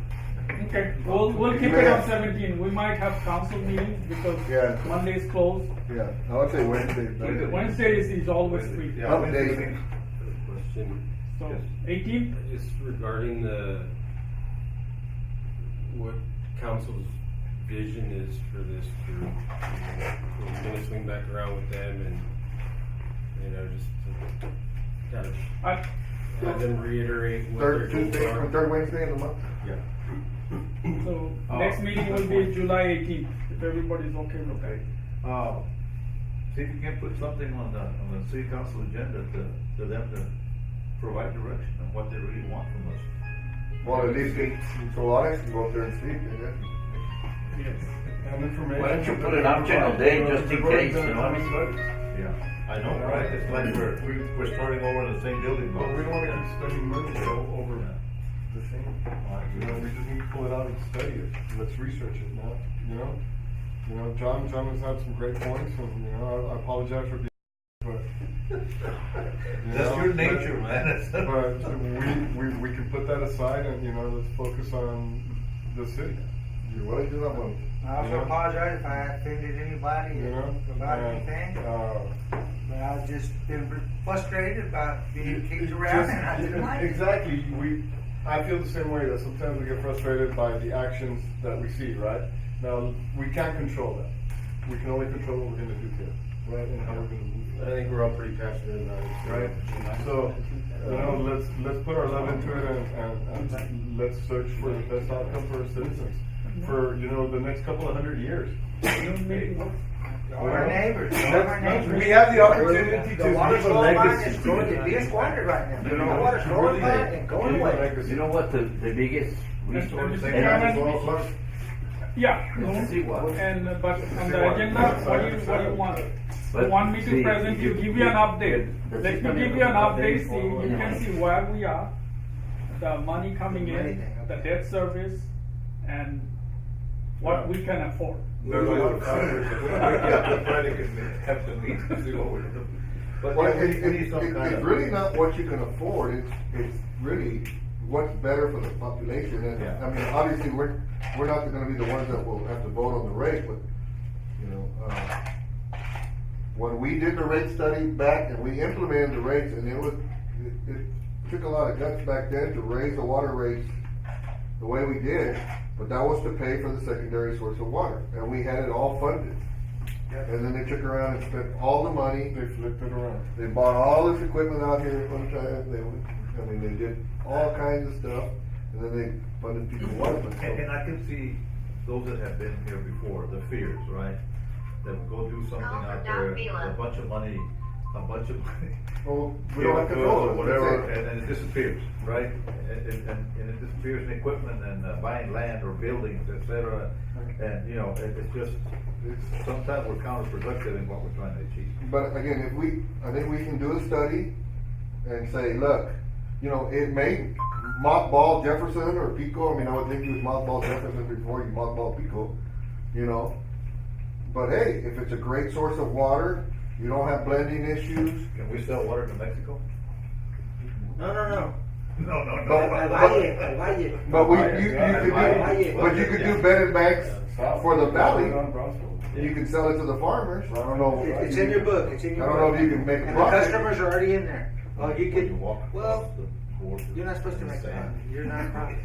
S2: Okay, we'll keep it on 17. We might have council meetings because
S4: Yeah.
S2: Monday is closed.
S4: Yeah, I would say Wednesday.
S3: Wednesday.
S2: Wednesday is always free.
S3: Yeah,
S4: Hump
S3: Wednesday.
S4: day.
S8: Question,
S2: So
S3: Yes.
S2: 18th?
S8: just regarding what council's vision is for this group. We're gonna swing back around with them and, just to kind of
S2: I-
S8: have them reiterate what
S4: Third
S8: their goals
S4: Tuesday,
S8: are.
S4: third Wednesday of the month?
S3: Yeah.
S2: So
S3: Oh,
S2: next meeting will
S3: that's
S2: be
S3: fine.
S2: July 18th, if everybody's okay with that.
S3: Okay. See if you can put something on the city council agenda to them to provide direction on what they really want from us.
S4: Well, at least, so Alex can go up there and speak, I guess.
S2: Yes.
S6: And information.
S9: Why don't you put an optional day just in case, you know?
S3: Yeah, I know, right? It's like we're starting over in the same building.
S6: But we don't wanna keep spending money over
S3: Yeah.
S6: the same. You know, we just need to pull it out and study it. Let's research it now, you know? You know, John has had some great points, and, you know, I apologize for being, but. you
S3: That's
S6: know,
S3: your nature, man.
S6: But we can put that aside and, you know, let's focus on the city. You're willing to do that one.
S5: I also apologize if I offended anybody
S6: You know?
S5: about
S6: And,
S5: anything, but I've just been frustrated about being kicked around and I didn't like it.
S6: Exactly, I feel the same way, that sometimes we get frustrated by the actions that we see, right? Now, we can't control that. We can only control what we're gonna do here, right, and how we're gonna move.
S8: I think we're all pretty passionate about it.
S6: Right, so, let's put our love into it and let's search for the best outcome for our citizens, for, the next couple of 100 years.
S5: Our neighbors, our neighbors.
S6: We have the opportunity to
S5: The water's
S6: leave a
S5: flowing by and
S6: legacy.
S5: it's going to be squandered right now.
S9: You know,
S5: The water's flowing by and going
S6: Leave a
S5: away.
S6: legacy.
S9: You know what the biggest resource
S2: Mr.
S9: they
S2: Chairman,
S9: have is water?
S2: Yeah,
S9: It's seawater.
S2: and, but on the agenda, what do you want? You
S9: But
S2: want me to
S9: see,
S2: present you, give you an update? Let me give you an update, see, you can see where we are, the money coming in, the debt service, and what we can afford.
S6: There's a lot of factors. But
S4: Well,
S6: we need some kind
S4: it's
S6: of.
S4: really not what you can afford, it's really what's better for the population, and,
S6: Yeah.
S4: I mean, obviously, we're not gonna be the ones that will have to vote on the rate, but, when we did the rate study back and we implemented the rates, and it took a lot of guts back then to raise the water rates the way we did, but that was to pay for the secondary source of water, and we had it all funded. And then they took around and spent all the money.
S6: They flipped it around.
S4: They bought all this equipment out here at one time. They did all kinds of stuff, and then they funded people water.
S10: And I can see those that have been here before, the fears, right? That will go do something out there, a bunch of money,
S4: Well, we don't have
S10: or
S4: control of it.
S10: whatever, and it disappears, right? And it disappears in equipment and buying land or buildings, et cetera. And, it's just, sometimes we're counterproductive in what we're trying to achieve.
S4: But again, I think we can do a study and say, look, it may mothball Jefferson or Pico. I mean, I would think you would mothball Jefferson before you mothball Pico, But hey, if it's a great source of water, you don't have blending issues.
S10: Can we sell water to Mexico?
S5: No.
S10: No.
S4: But you could do bed and banks for the valley. You can sell it to the farmers. I don't know.
S5: It's in your book, it's in your
S4: I
S5: book.
S4: don't know if you can make a
S5: And the
S4: profit.
S5: customers are already in there. Oh, you could,
S10: walk
S5: well,
S10: across the board
S5: you're not supposed to make that,
S10: sand.
S5: you're not a profit.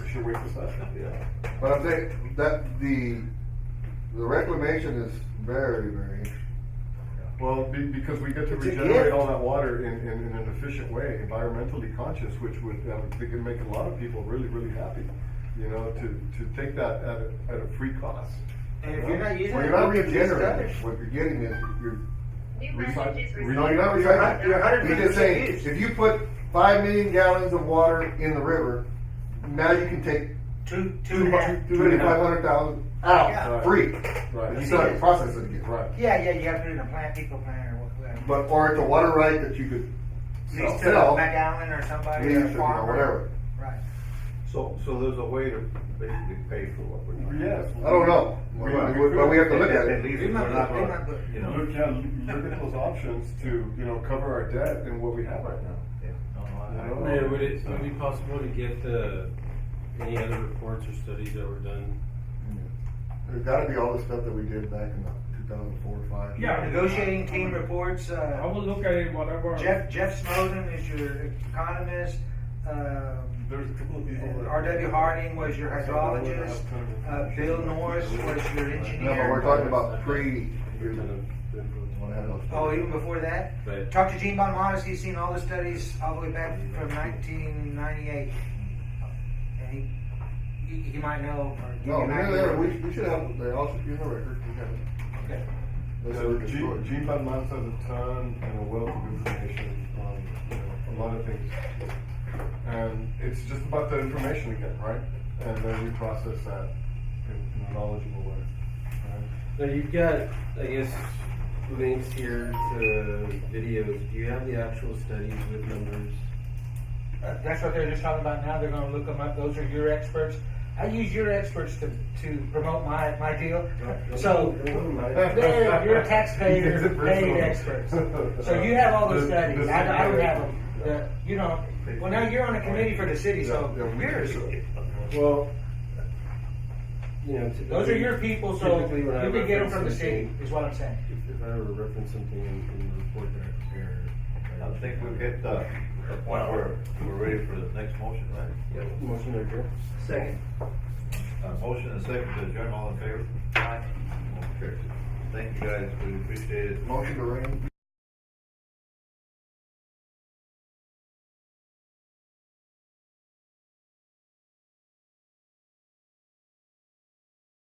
S6: We should wait for that.
S10: Yeah.
S4: But I'm saying that the reclamation is very, very.
S6: Well, because we get to
S5: It's a
S6: regenerate
S5: gift.
S6: all that water in an efficient way, environmentally conscious, which would, I would think, would make a lot of people really, really happy. To take that at a free cost.
S5: And if you're not using
S4: Well,
S5: it.
S4: you're not
S5: you can use
S4: regenerating.
S5: others.
S4: What you're getting is you're.
S9: New
S6: messages
S4: No, you're not recycling.
S5: You're 100%
S4: You're just saying,
S5: used.
S4: if you put 5 million gallons of water in the river, now you can take
S5: Two and a half.
S4: 2,500,000 out,
S5: Yeah.
S4: free.
S6: Right.
S4: You still have to process it again.
S6: Right.
S5: Yeah, you have to put it in a plant, pico plant or whatever.
S4: But, or it's a water right that you could
S5: Lease to
S4: sell,
S5: McAllen or somebody,
S4: lease
S5: or
S4: it,
S5: a farmer.
S4: whatever.
S5: Right.
S10: So there's a way to basically pay for what we're doing.
S6: Yes.
S4: I don't know, but we have to look at
S10: At
S4: it.
S10: least
S5: Read my
S10: we're not
S5: book, read
S10: gonna,
S5: my book.
S6: Look at those options to, cover our debt and what we have right now.
S10: Yeah, no, I-
S8: Mayor, would it be possible to get any other reports or studies that were done?
S4: There's gotta be all the stuff that we did back in 2004 or 5.
S2: Yeah.
S5: Negotiating team reports,
S2: I will look at it, whatever.
S5: Jeff Snowden is your economist,
S6: There's a couple of people. that-
S5: R.W. Harding was your hydrologist, Bill Norris was your
S4: No,
S5: engineer.
S4: but we're talking about pre.
S5: Oh, even before that?
S8: Right.
S5: Talk to Gene Bonmatis, he's seen all the studies all the way back from 1998. And he might know, or give you
S4: No,
S5: an
S4: they're
S5: idea.
S4: there, we should have, they all should be in the record. We got it.
S5: Okay.
S4: That's what we're destroying.
S6: Gene Van Mans has a ton and a wealth of information on, a lot of things. And it's just about the information again, right? And then we process that in a knowledgeable way, right?
S8: Now you've got, I guess, links here to videos. Do you have the actual studies with numbers?
S5: That's what they're just talking about now, they're gonna look them up, those are your experts. I use your experts to promote my deal, so, you're a taxpayer, paid experts. So you have all the studies, I don't have them. Well, now you're on a committee for the city, so yours.
S6: Well,
S8: you know, typically.
S5: Those are your people, so
S8: typically when I
S5: you can get them
S8: reference
S5: from the city,
S8: something-
S5: is what I'm saying.
S8: If I ever reference something in the report that I prepare.
S10: I think we've hit the point where we're ready for the next motion, right?
S8: Yeah, motion to adjourn.
S7: Second.
S10: Motion and second to adjourn, all in favor? Aye. Motion carries. Thank you guys, we appreciate it.
S4: Motion to rain.